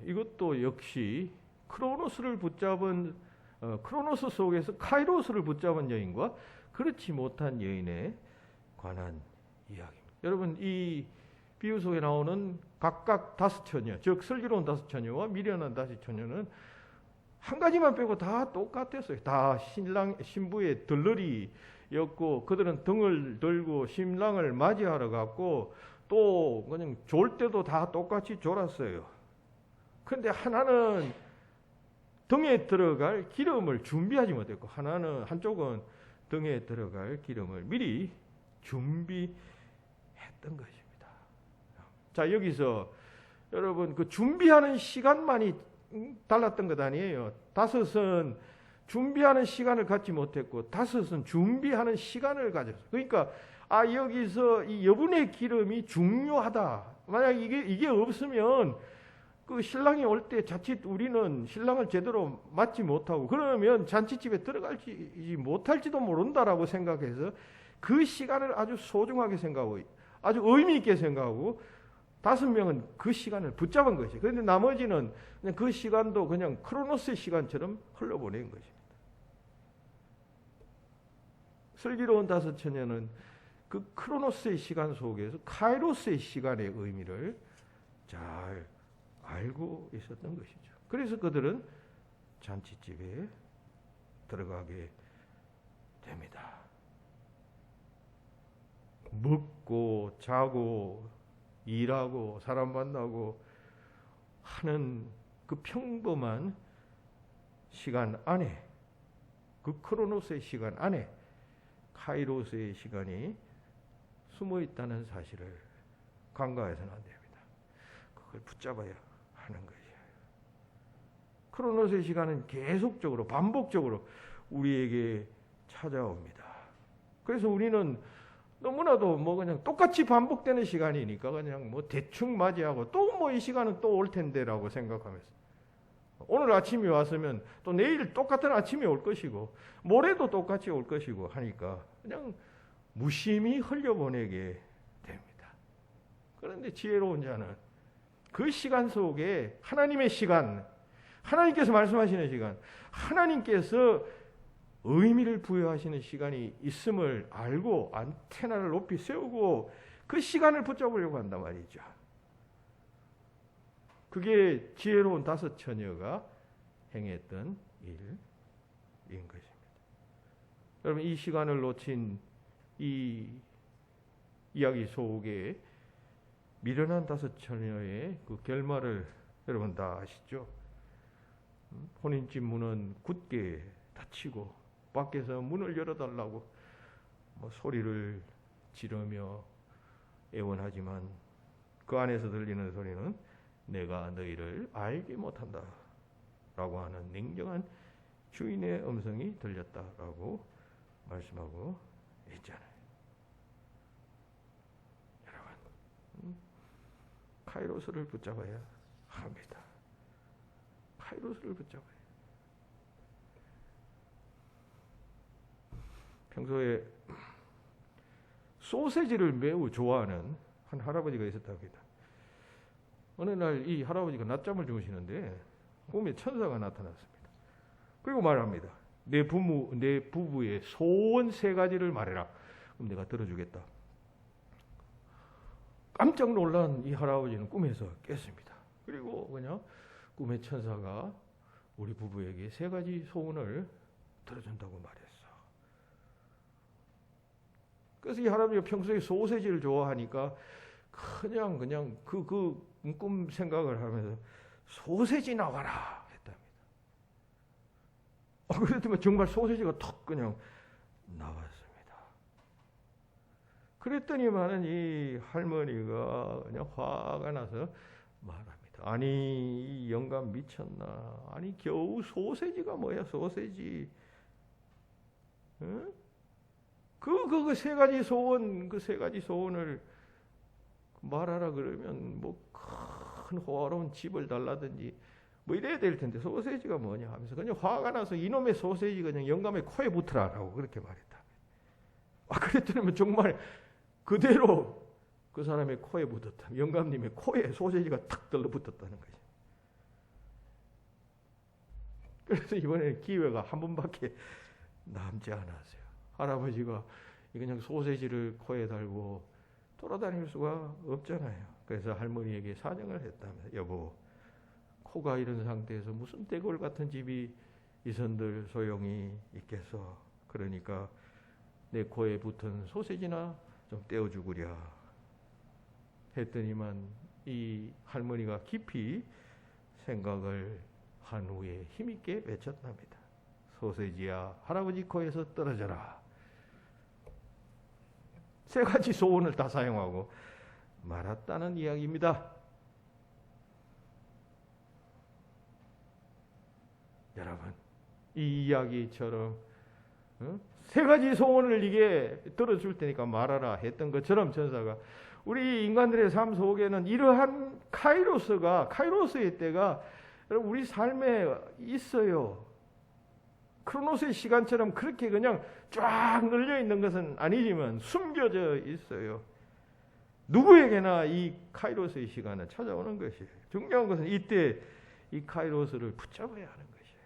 이것도 역시 크로노스를 붙잡은 크로노스 속에서 카이로스를 붙잡은 여인과 그렇지 못한 여인에 관한 이야기입니다. 여러분, 이 비유 속에 나오는 각각 다섯 처녀, 즉 슬기로운 다섯 처녀와 미련한 다섯 처녀는 한 가지만 빼고 다 똑같았어요. 다 신부의 들러리였고, 그들은 등을 들고 신랑을 맞이하러 갔고, 또 그냥 졸 때도 다 똑같이 졸았어요. 그런데 하나는 등에 들어갈 기름을 준비하지 못했고, 한쪽은 등에 들어갈 기름을 미리 준비했던 것입니다. 자, 여기서 여러분 그 준비하는 시간만이 달랐던 것 아니에요. 다섯은 준비하는 시간을 갖지 못했고 다섯은 준비하는 시간을 가졌어요. 그러니까 여기서 이 여분의 기름이 중요하다. 만약 이게 없으면 그 신랑이 올 때 자칫 우리는 신랑을 제대로 맞지 못하고 그러면 잔치집에 들어갈지 못할지도 모른다라고 생각해서 그 시간을 아주 소중하게 생각하고 아주 의미 있게 생각하고 5명은 그 시간을 붙잡은 것이. 그런데 나머지는 그냥 그 시간도 그냥 크로노스의 시간처럼 흘러보낸 것입니다. 슬기로운 다섯 처녀는 그 크로노스의 시간 속에서 카이로스의 시간의 의미를 잘 알고 있었던 것이죠. 그래서 그들은 잔치집에 들어가게 됩니다. 먹고 자고 일하고 사람 만나고 하는 그 평범한 시간 안에, 그 크로노스의 시간 안에 카이로스의 시간이 숨어 있다는 사실을 간과해서는 안 됩니다. 그걸 붙잡아야 하는 것이에요. 크로노스의 시간은 계속적으로 반복적으로 우리에게 찾아옵니다. 그래서 우리는 너무나도 뭐 그냥 똑같이 반복되는 시간이니까 그냥 뭐 대충 맞이하고 또 뭐 이 시간은 또 올 텐데라고 생각하면서 오늘 아침이 왔으면 또 내일 똑같은 아침이 올 것이고 모레도 똑같이 올 것이고 하니까 그냥 무심히 흘려보내게 됩니다. 그런데 지혜로운 자는 그 시간 속에 하나님의 시간, 하나님께서 말씀하시는 시간, 하나님께서 의미를 부여하시는 시간이 있음을 알고 안테나를 높이 세우고 그 시간을 붙잡으려고 한단 말이죠. 그게 지혜로운 다섯 처녀가 행했던 일인 것입니다. 여러분, 이 시간을 놓친 이 이야기 속에 미련한 다섯 처녀의 그 결말을 여러분 다 아시죠? 혼인집 문은 굳게 닫히고 밖에서 문을 열어달라고 뭐 소리를 지르며 애원하지만 그 안에서 들리는 소리는 내가 너희를 알지 못한다 라고 하는 냉정한 주인의 음성이 들렸다라고 말씀하고 있잖아요. 여러분, 카이로스를 붙잡아야 합니다. 카이로스를 붙잡아야. 평소에 소세지를 매우 좋아하는 한 할아버지가 있었답니다. 어느 날 이 할아버지가 낮잠을 주무시는데 꿈에 천사가 나타났습니다. 그리고 말합니다. 내 부부의 소원 3가지를 말해라. 그럼 내가 들어주겠다. 깜짝 놀란 이 할아버지는 꿈에서 깼습니다. 그리고 그냥 꿈의 천사가 우리 부부에게 3가지 소원을 들어준다고 말했어. 그래서 이 할아버지가 평소에 소세지를 좋아하니까 그냥 그 꿈 생각을 하면서 소세지 나와라 했답니다. 그랬더니 정말 소세지가 턱 그냥 나왔습니다. 그랬더니만은 이 할머니가 그냥 화가 나서 말합니다. 아니, 이 영감 미쳤나? 아니, 겨우 소세지가 뭐야, 소세지? 응? 그 3가지 소원, 그 3가지 소원을 말하라 그러면 뭐 큰 호화로운 집을 달라든지 뭐 이래야 될 텐데 소세지가 뭐냐 하면서 그냥 화가 나서 이놈의 소세지 그냥 영감의 코에 붙으라라고 그렇게 말했다. 그랬더니 정말 그대로 그 사람의 코에 붙었다. 영감님의 코에 소세지가 탁 들러붙었다는 거죠. 그래서 이번에 기회가 한 번밖에 남지 않았어요. 할아버지가 그냥 소세지를 코에 달고 돌아다닐 수가 없잖아요. 그래서 할머니에게 사정을 했다면서 여보, 코가 이런 상태에서 무슨 대골 같은 집이 있은들 소용이 있겠어. 그러니까 내 코에 붙은 소세지나 좀 떼어주구랴 했더니만 이 할머니가 깊이 생각을 한 후에 힘있게 외쳤답니다. 소세지야, 할아버지 코에서 떨어져라. 3가지 소원을 다 사용하고 말았다는 이야기입니다. 여러분, 이 이야기처럼 3가지 소원을 이게 들어줄 테니까 말하라 했던 것처럼 천사가 우리 인간들의 삶 속에는 이러한 카이로스의 때가 우리 삶에 있어요. 크로노스의 시간처럼 그렇게 그냥 쫙 늘려 있는 것은 아니지만 숨겨져 있어요. 누구에게나 이 카이로스의 시간은 찾아오는 것이에요. 중요한 것은 이때 이 카이로스를 붙잡아야 하는 것이에요.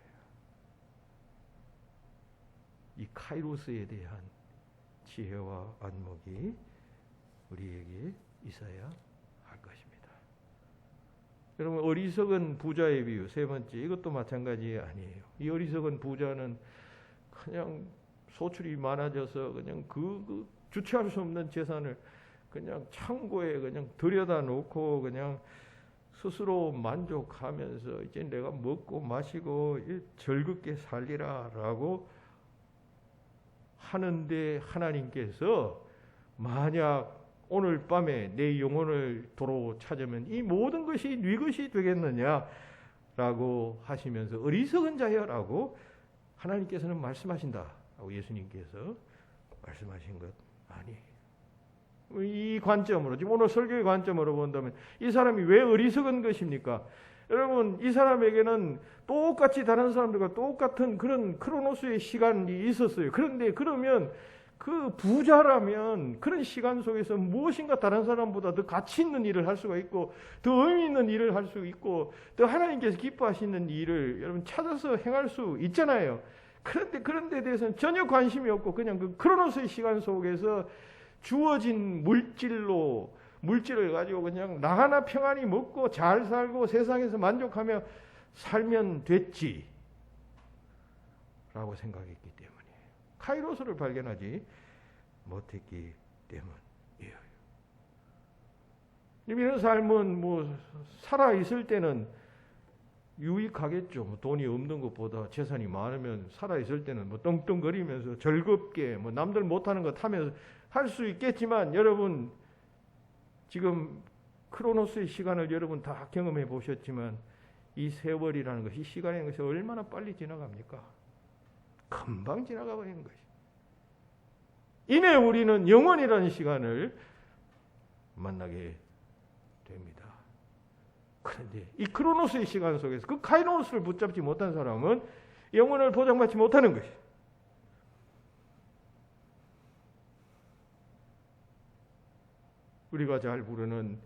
이 카이로스에 대한 지혜와 안목이 우리에게 있어야 할 것입니다. 여러분 어리석은 부자의 비유 세 번째 이것도 마찬가지 아니에요. 이 어리석은 부자는 그냥 소출이 많아져서 그냥 그 주체할 수 없는 재산을 그냥 창고에 그냥 들여다 놓고 그냥 스스로 만족하면서 이제 내가 먹고 마시고 즐겁게 살리라라고 하는데 하나님께서 만약 오늘 밤에 내 영혼을 도로 찾으면 이 모든 것이 네 것이 되겠느냐라고 하시면서 어리석은 자여라고 하나님께서는 말씀하신다라고 예수님께서 말씀하신 것 아니에요. 이 관점으로 지금 오늘 설교의 관점으로 본다면 이 사람이 왜 어리석은 것입니까? 여러분 이 사람에게는 똑같이 다른 사람들과 똑같은 그런 크로노스의 시간이 있었어요. 그런데 그러면 그 부자라면 그런 시간 속에서 무엇인가 다른 사람보다 더 가치 있는 일을 할 수가 있고 더 의미 있는 일을 할 수 있고 더 하나님께서 기뻐하시는 일을 여러분 찾아서 행할 수 있잖아요. 그런데 그런 데 대해서는 전혀 관심이 없고 그냥 그 크로노스의 시간 속에서 주어진 물질을 가지고 그냥 나 하나 평안히 먹고 잘 살고 세상에서 만족하며 살면 됐지 라고 생각했기 때문이에요. 카이로스를 발견하지 못했기 때문이에요. 이런 삶은 뭐 살아있을 때는 유익하겠죠. 뭐 돈이 없는 것보다 재산이 많으면 살아있을 때는 뭐 떵떵거리면서 즐겁게 뭐 남들 못하는 거 타면서 할 수 있겠지만 여러분 지금 크로노스의 시간을 여러분 다 경험해 보셨지만 이 세월이라는 것이 시간이라는 것이 얼마나 빨리 지나갑니까? 금방 지나가 버리는 것이. 이내 우리는 영원이라는 시간을 만나게 됩니다. 그런데 이 크로노스의 시간 속에서 그 카이로스를 붙잡지 못한 사람은 영원을 보장받지 못하는 것이. 우리가 잘 부르는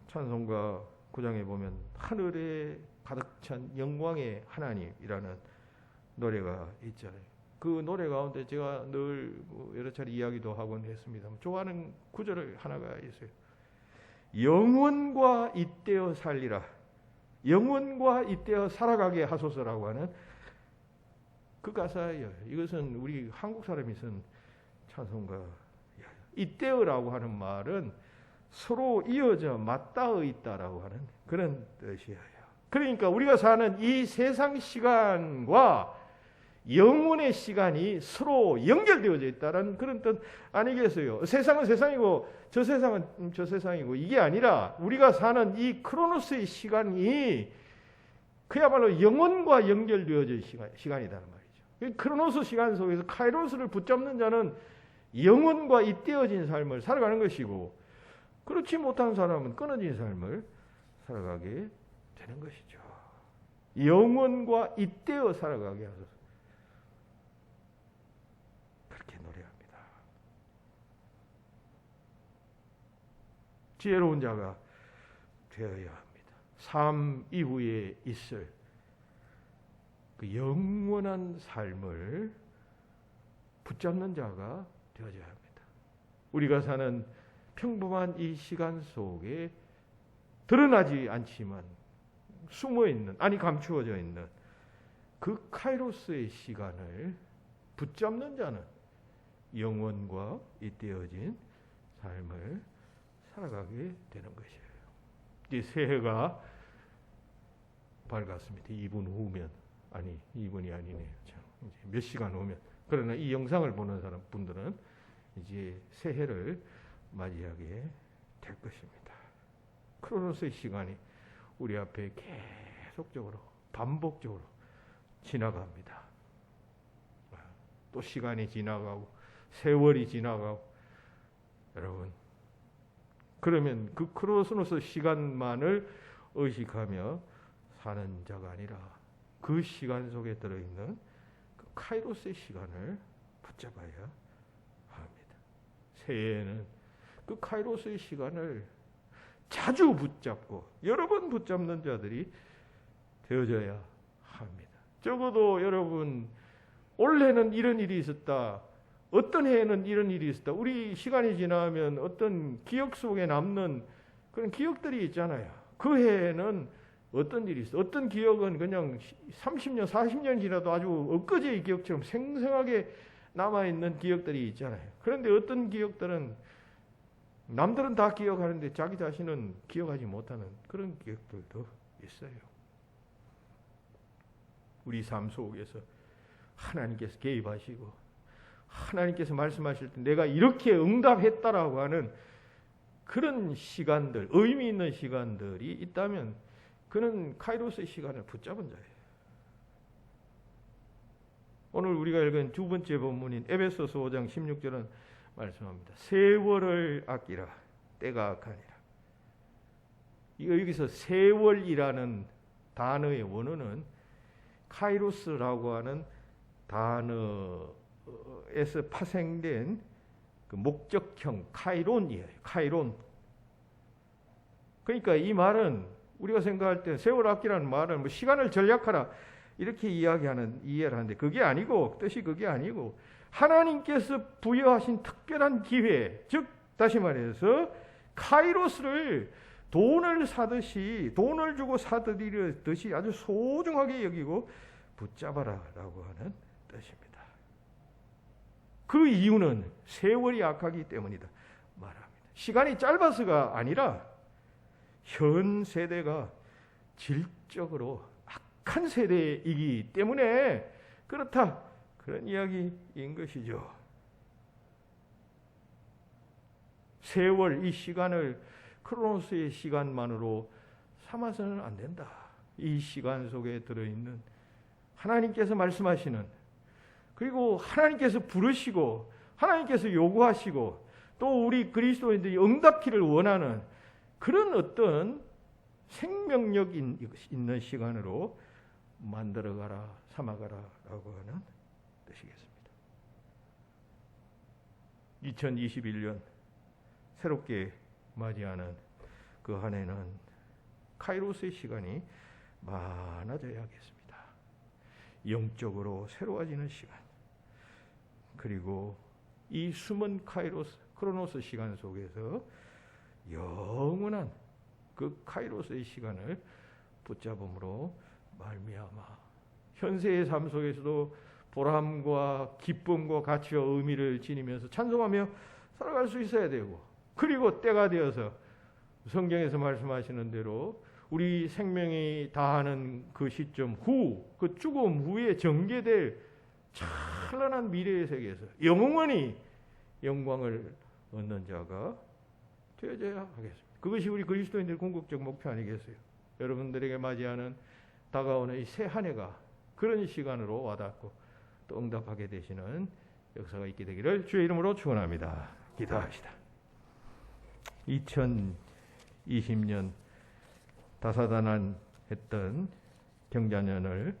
찬송가 9장에 보면 하늘에 가득 찬 영광의 하나님이라는 노래가 있잖아요. 그 노래 가운데 제가 늘 여러 차례 이야기도 하곤 했습니다. 좋아하는 구절 하나가 있어요. 영원과 잇대어 살리라. 영원과 잇대어 살아가게 하소서라고 하는 그 가사예요. 이것은 우리 한국 사람이 쓴 찬송가. 잇대어라고 하는 말은 서로 이어져 맞닿아 있다라고 하는 그런 뜻이에요. 그러니까 우리가 사는 이 세상 시간과 영혼의 시간이 서로 연결되어져 있다는 그런 뜻 아니겠어요? 세상은 세상이고 저 세상은 저 세상이고 이게 아니라 우리가 사는 이 크로노스의 시간이 그야말로 영혼과 연결되어진 시간이라는 말이죠. 크로노스 시간 속에서 카이로스를 붙잡는 자는 영혼과 잇대어진 삶을 살아가는 것이고 그렇지 못한 사람은 끊어진 삶을 살아가게 되는 것이죠. 영혼과 잇대어 살아가게 하소서. 그렇게 노래합니다. 지혜로운 자가 되어야 합니다. 삶 이후에 있을 그 영원한 삶을 붙잡는 자가 되어져야 합니다. 우리가 사는 평범한 이 시간 속에 드러나지 않지만 숨어있는, 아니 감추어져 있는 그 카이로스의 시간을 붙잡는 자는 영원과 잇대어진 삶을 살아가게 되는 것이에요. 이제 새해가 밝았습니다. 2분 후면, 아니 2분이 아니네요. 참, 이제 몇 시간 후면. 그러나 이 영상을 보는 사람 분들은 이제 새해를 맞이하게 될 것입니다. 크로노스의 시간이 우리 앞에 계속적으로 반복적으로 지나갑니다. 또 시간이 지나가고 세월이 지나가고 여러분 그러면 그 크로노스 시간만을 의식하며 사는 자가 아니라 그 시간 속에 들어있는 그 카이로스의 시간을 붙잡아야 합니다. 새해에는 그 카이로스의 시간을 자주 붙잡고 여러 번 붙잡는 자들이 되어져야 합니다. 적어도 여러분 올해는 이런 일이 있었다. 어떤 해에는 이런 일이 있었다. 우리 시간이 지나면 어떤 기억 속에 남는 그런 기억들이 있잖아요. 그 해에는 어떤 일이 있어? 어떤 기억은 그냥 30년, 40년 지나도 아주 엊그제의 기억처럼 생생하게 남아있는 기억들이 있잖아요. 그런데 어떤 기억들은 남들은 다 기억하는데 자기 자신은 기억하지 못하는 그런 기억들도 있어요. 우리 삶 속에서 하나님께서 개입하시고 하나님께서 말씀하실 때 내가 이렇게 응답했다라고 하는 그런 시간들, 의미 있는 시간들이 있다면 그는 카이로스의 시간을 붙잡은 자예요. 오늘 우리가 읽은 두 번째 본문인 에베소서 5장 16절은 말씀합니다. 세월을 아끼라, 때가 악하니라. 여기서 세월이라는 단어의 원어는 카이로스라고 하는 단어에서 파생된 그 목적형 카이론이에요. 카이론. 그러니까 이 말은 우리가 생각할 때 세월 아끼라는 말은 뭐 시간을 절약하라 이렇게 이해를 하는데 그게 아니고, 뜻이 그게 아니고 하나님께서 부여하신 특별한 기회, 즉 다시 말해서 카이로스를 돈을 사듯이, 돈을 주고 사들이듯이 아주 소중하게 여기고 붙잡아라라고 하는 뜻입니다. 그 이유는 세월이 악하기 때문이다 말합니다. 시간이 짧아서가 아니라 현 세대가 질적으로 악한 세대이기 때문에 그렇다, 그런 이야기인 것이죠. 세월, 이 시간을 크로노스의 시간만으로 삼아서는 안 된다. 이 시간 속에 들어있는 하나님께서 말씀하시는, 그리고 하나님께서 부르시고 하나님께서 요구하시고 또 우리 그리스도인들이 응답기를 원하는 그런 어떤 생명력 있는 시간으로 만들어가라, 삼아가라라고 하는 뜻이겠습니다. 2021년 새롭게 맞이하는 그 한 해는 카이로스의 시간이 많아져야겠습니다. 영적으로 새로워지는 시간, 그리고 이 숨은 크로노스 시간 속에서 영원한 그 카이로스의 시간을 붙잡음으로 말미암아 현세의 삶 속에서도 보람과 기쁨과 가치와 의미를 지니면서 찬송하며 살아갈 수 있어야 되고, 그리고 때가 되어서 성경에서 말씀하시는 대로 우리 생명이 다하는 그 시점 후, 그 죽음 후에 전개될 찬란한 미래의 세계에서 영원히 영광을 얻는 자가 되어져야 하겠습니다. 그것이 우리 그리스도인들의 궁극적 목표 아니겠어요? 여러분들에게 맞이하는 다가오는 이 새 한 해가 그런 시간으로 와닿고 또 응답하게 되시는 역사가 있게 되기를 주의 이름으로 축원합니다. 기도합시다. 2020년 다사다난했던 경자년을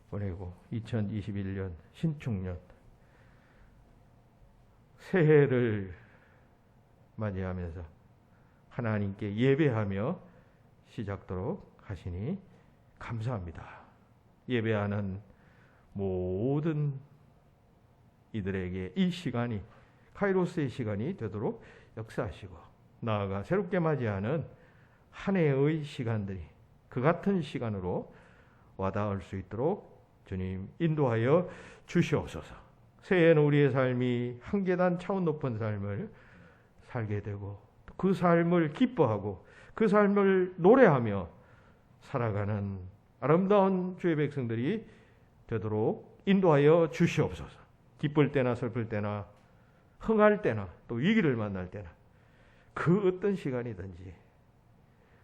보내고 2021년 신축년 새해를 맞이하면서 하나님께 예배하며 시작도록 하시니 감사합니다. 예배하는 모든 이들에게 이 시간이 카이로스의 시간이 되도록 역사하시고, 나아가 새롭게 맞이하는 한 해의 시간들이 그 같은 시간으로 와닿을 수 있도록 주님 인도하여 주시옵소서. 새해에는 우리의 삶이 한 계단 차원 높은 삶을 살게 되고 그 삶을 기뻐하고 그 삶을 노래하며 살아가는 아름다운 주의 백성들이 되도록 인도하여 주시옵소서. 기쁠 때나 슬플 때나 흥할 때나 또 위기를 만날 때나 그 어떤 시간이든지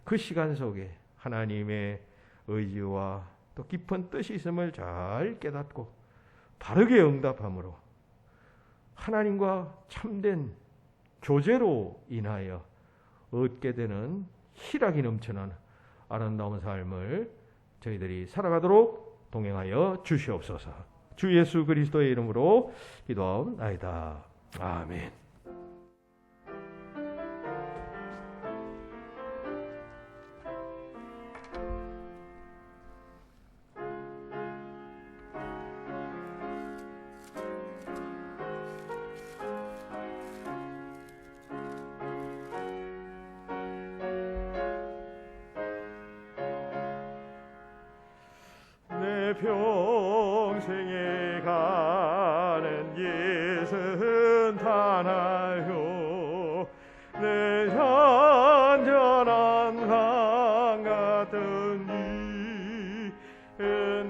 그 시간 속에 하나님의 의지와 또 깊은 뜻이 있음을 잘 깨닫고 바르게 응답함으로 하나님과 참된 교제로 인하여 얻게 되는 희락이 넘치는 아름다운 삶을 저희들이 살아가도록 동행하여 주시옵소서. 주 예수 그리스도의 이름으로 기도하옵나이다. 아멘. 평생에 가는 예선 타나요. 내 잔잔한 강 같은 이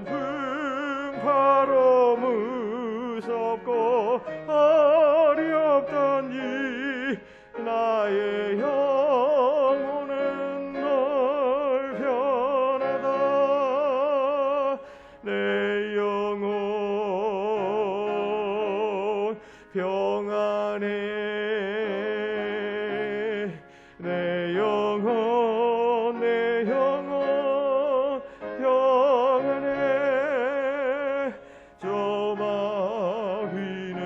풍파로 무섭고 어렵던 이 나의 영혼은 널 변하다. 내 영혼 평안해. 내 영혼 평안해. 저 마귀는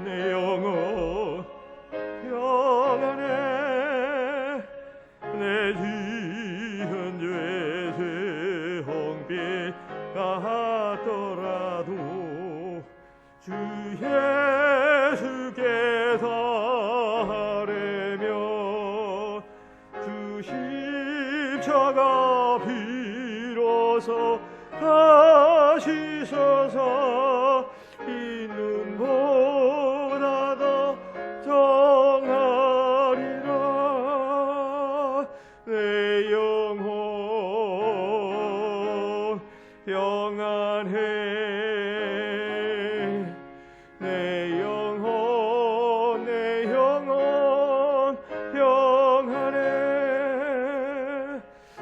내 영혼 평안해. 내 지은 죄 홍빛 같더라도 주 예수께서 하려면 주 십자가 비로소 하시소서. 이 눈보다 더 정하리라. 내 영혼 평안해. 내 영혼 평안해.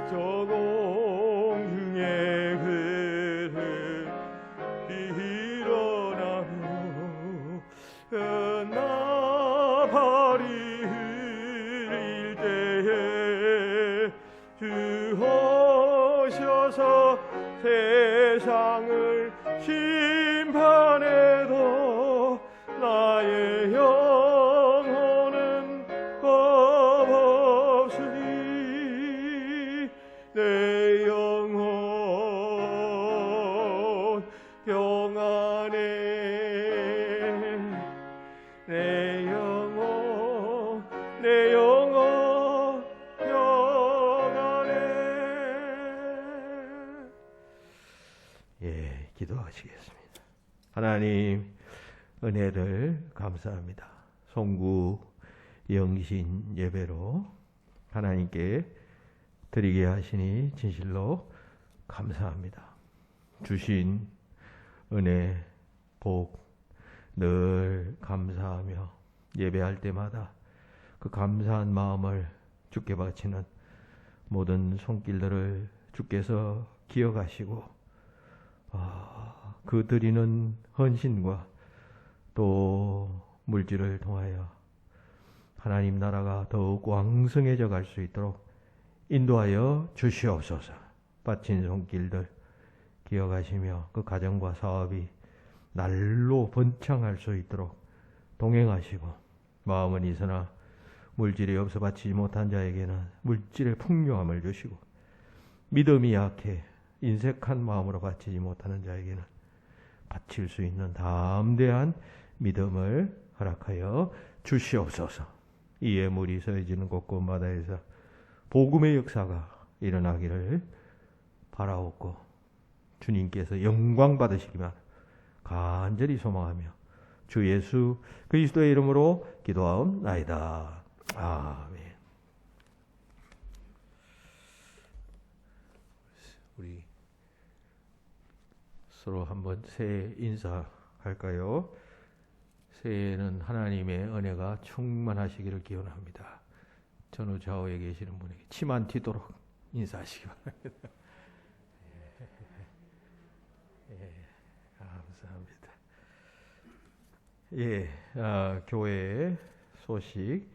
저 공중의 그를 일어나며 나팔이 흘릴 때에 주 오셔서 세상을 심판해도 나의 영혼은 겁 없으니. 내 영혼 평안해. 내 영혼 평안해. 예, 기도하시겠습니다. 하나님, 은혜를 감사합니다. 송구 영신 예배로 하나님께 드리게 하시니 진실로 감사합니다. 주신 은혜, 복 늘 감사하며 예배할 때마다 그 감사한 마음을 주께 바치는 모든 손길들을 주께서 기억하시고 그 드리는 헌신과 또 물질을 통하여 하나님 나라가 더욱 왕성해져 갈 수 있도록 인도하여 주시옵소서. 바친 손길들 기억하시며 그 가정과 사업이 날로 번창할 수 있도록 동행하시고, 마음은 있으나 물질이 없어 바치지 못한 자에게는 물질의 풍요함을 주시고, 믿음이 약해 인색한 마음으로 바치지 못하는 자에게는 바칠 수 있는 담대한 믿음을 허락하여 주시옵소서. 이 예물이 서해지는 곳곳마다에서 복음의 역사가 일어나기를 바라옵고 주님께서 영광 받으시기만 간절히 소망하며 주 예수 그리스도의 이름으로 기도하옵나이다. 아멘. 우리 서로 한번 새해 인사할까요? 새해에는 하나님의 은혜가 충만하시기를 기원합니다. 전후 좌우에 계시는 분에게 침 안 튀도록 인사하시기 바랍니다. 감사합니다. 교회에 소식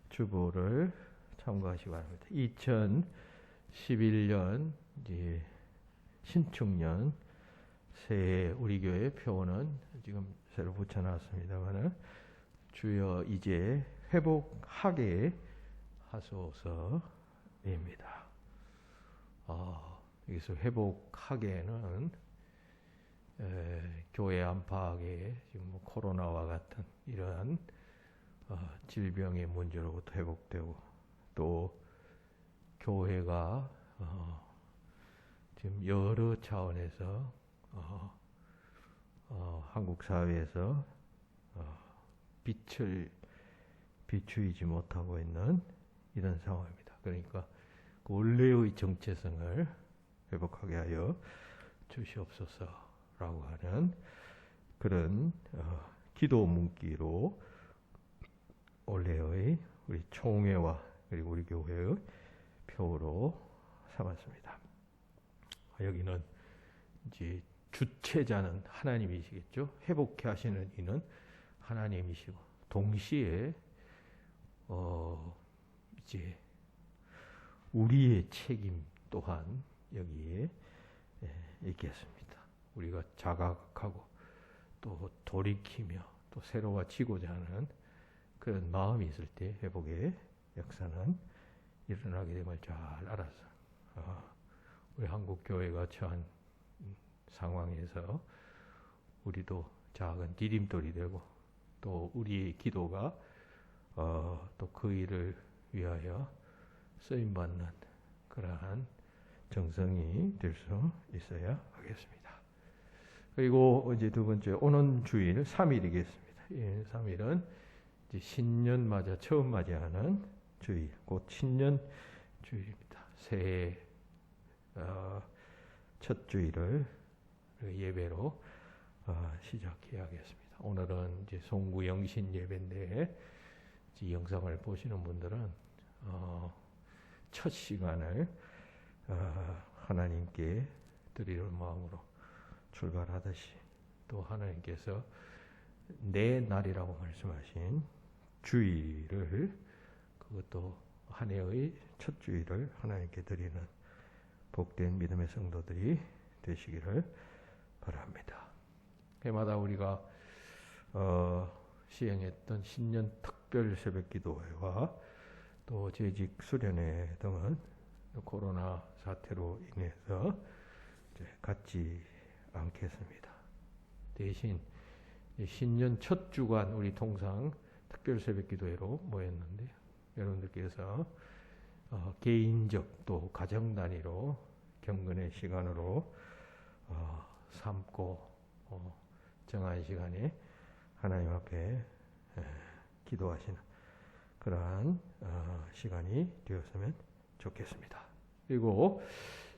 주보를 참고하시기 바랍니다. 2011년 이제 신축년 새해 우리 교회 표어는 지금 새로 붙여놨습니다만은 주여 이제 회복하게 하소서입니다. 여기서 회복하게는 교회 안팎의 지금 뭐 코로나와 같은 이러한 질병의 문제로부터 회복되고 또 교회가 지금 여러 차원에서 한국 사회에서 빛을 비추이지 못하고 있는 이런 상황입니다. 그러니까 그 원래의 정체성을 회복하게 하여 주시옵소서라고 하는 그런 기도 문기로 올해의 우리 총회와 그리고 우리 교회의 표로 삼았습니다. 여기는 이제 주체자는 하나님이시겠죠. 회복해 하시는 이는 하나님이시고 동시에 이제 우리의 책임 또한 여기에 있겠습니다. 우리가 자각하고 또 돌이키며 또 새로워지고자 하는 그런 마음이 있을 때 회복의 역사는 일어나게 됨을 잘 알아서 우리 한국 교회가 처한 상황에서 우리도 작은 디딤돌이 되고 또 우리의 기도가 또 그 일을 위하여 쓰임받는 그러한 정성이 될 수 있어야 하겠습니다. 그리고 이제 두 번째 오는 주일 3일이겠습니다. 3일은 이제 신년 맞아 처음 맞이하는 주일, 곧 신년 주일입니다. 새해 첫 주일을 예배로 시작해야겠습니다. 오늘은 이제 송구 영신 예배인데 이 영상을 보시는 분들은 첫 시간을 하나님께 드리는 마음으로 출발하듯이 또 하나님께서 내 날이라고 말씀하신 주일을 그것도 한 해의 첫 주일을 하나님께 드리는 복된 믿음의 성도들이 되시기를 바랍니다. 해마다 우리가 시행했던 신년 특별 새벽 기도회와 또 재직 수련회 등은 코로나 사태로 인해서 이제 갖지 않겠습니다. 대신 신년 첫 주간 우리 통상 특별 새벽 기도회로 모였는데 여러분들께서 개인적 또 가정 단위로 경건의 시간으로 삼고 정한 시간에 하나님 앞에 기도하시는 그러한 시간이 되었으면 좋겠습니다. 그리고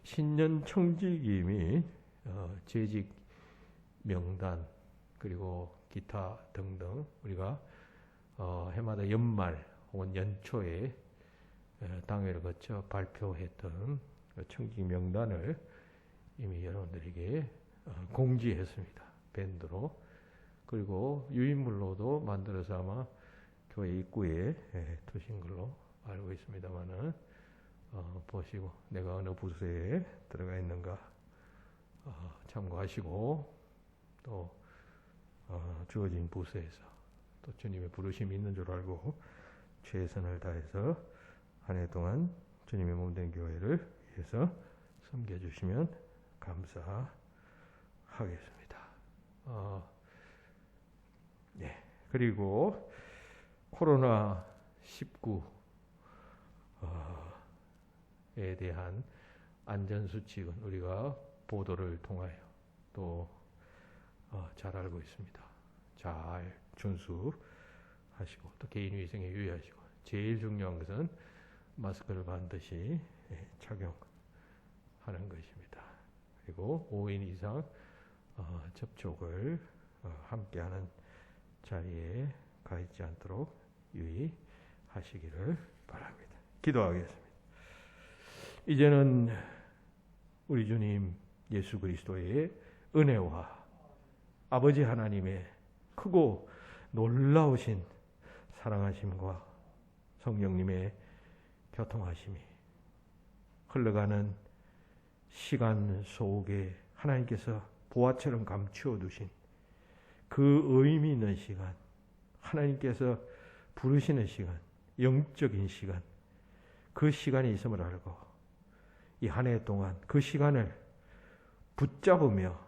신년 청지기 및 재직 명단 그리고 기타 등등 우리가 해마다 연말 혹은 연초에 당회를 거쳐 발표했던 청지기 명단을 이미 여러분들에게 공지했습니다. 밴드로. 그리고 유인물로도 만들어서 아마 교회 입구에 두신 걸로 알고 있습니다만은 보시고 내가 어느 부서에 들어가 있는가 참고하시고 또 주어진 부서에서 또 주님의 부르심이 있는 줄 알고 최선을 다해서 한 해 동안 주님의 몸된 교회를 위해서 섬겨주시면 감사하겠습니다. 네. 그리고 코로나19에 대한 안전수칙은 우리가 보도를 통하여 또 잘 알고 있습니다. 잘 준수하시고 또 개인위생에 유의하시고 제일 중요한 것은 마스크를 반드시 착용하는 것입니다. 그리고 5인 이상 접촉을 함께하는 자리에 가 있지 않도록 유의하시기를 바랍니다. 기도하겠습니다. 이제는 우리 주님 예수 그리스도의 은혜와 아버지 하나님의 크고 놀라우신 사랑하심과 성령님의 교통하심이 흘러가는 시간 속에 하나님께서 보화처럼 감추어 두신 그 의미 있는 시간, 하나님께서 부르시는 시간, 영적인 시간, 그 시간이 있음을 알고 이 한 해 동안 그 시간을 붙잡으며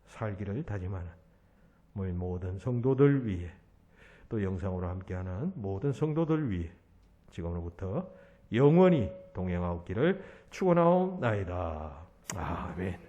살기를 다짐하는 모인 모든 성도들 위해, 또 영상으로 함께하는 모든 성도들 위해 지금으로부터 영원히 동행하옵기를 축원하옵나이다. 아멘.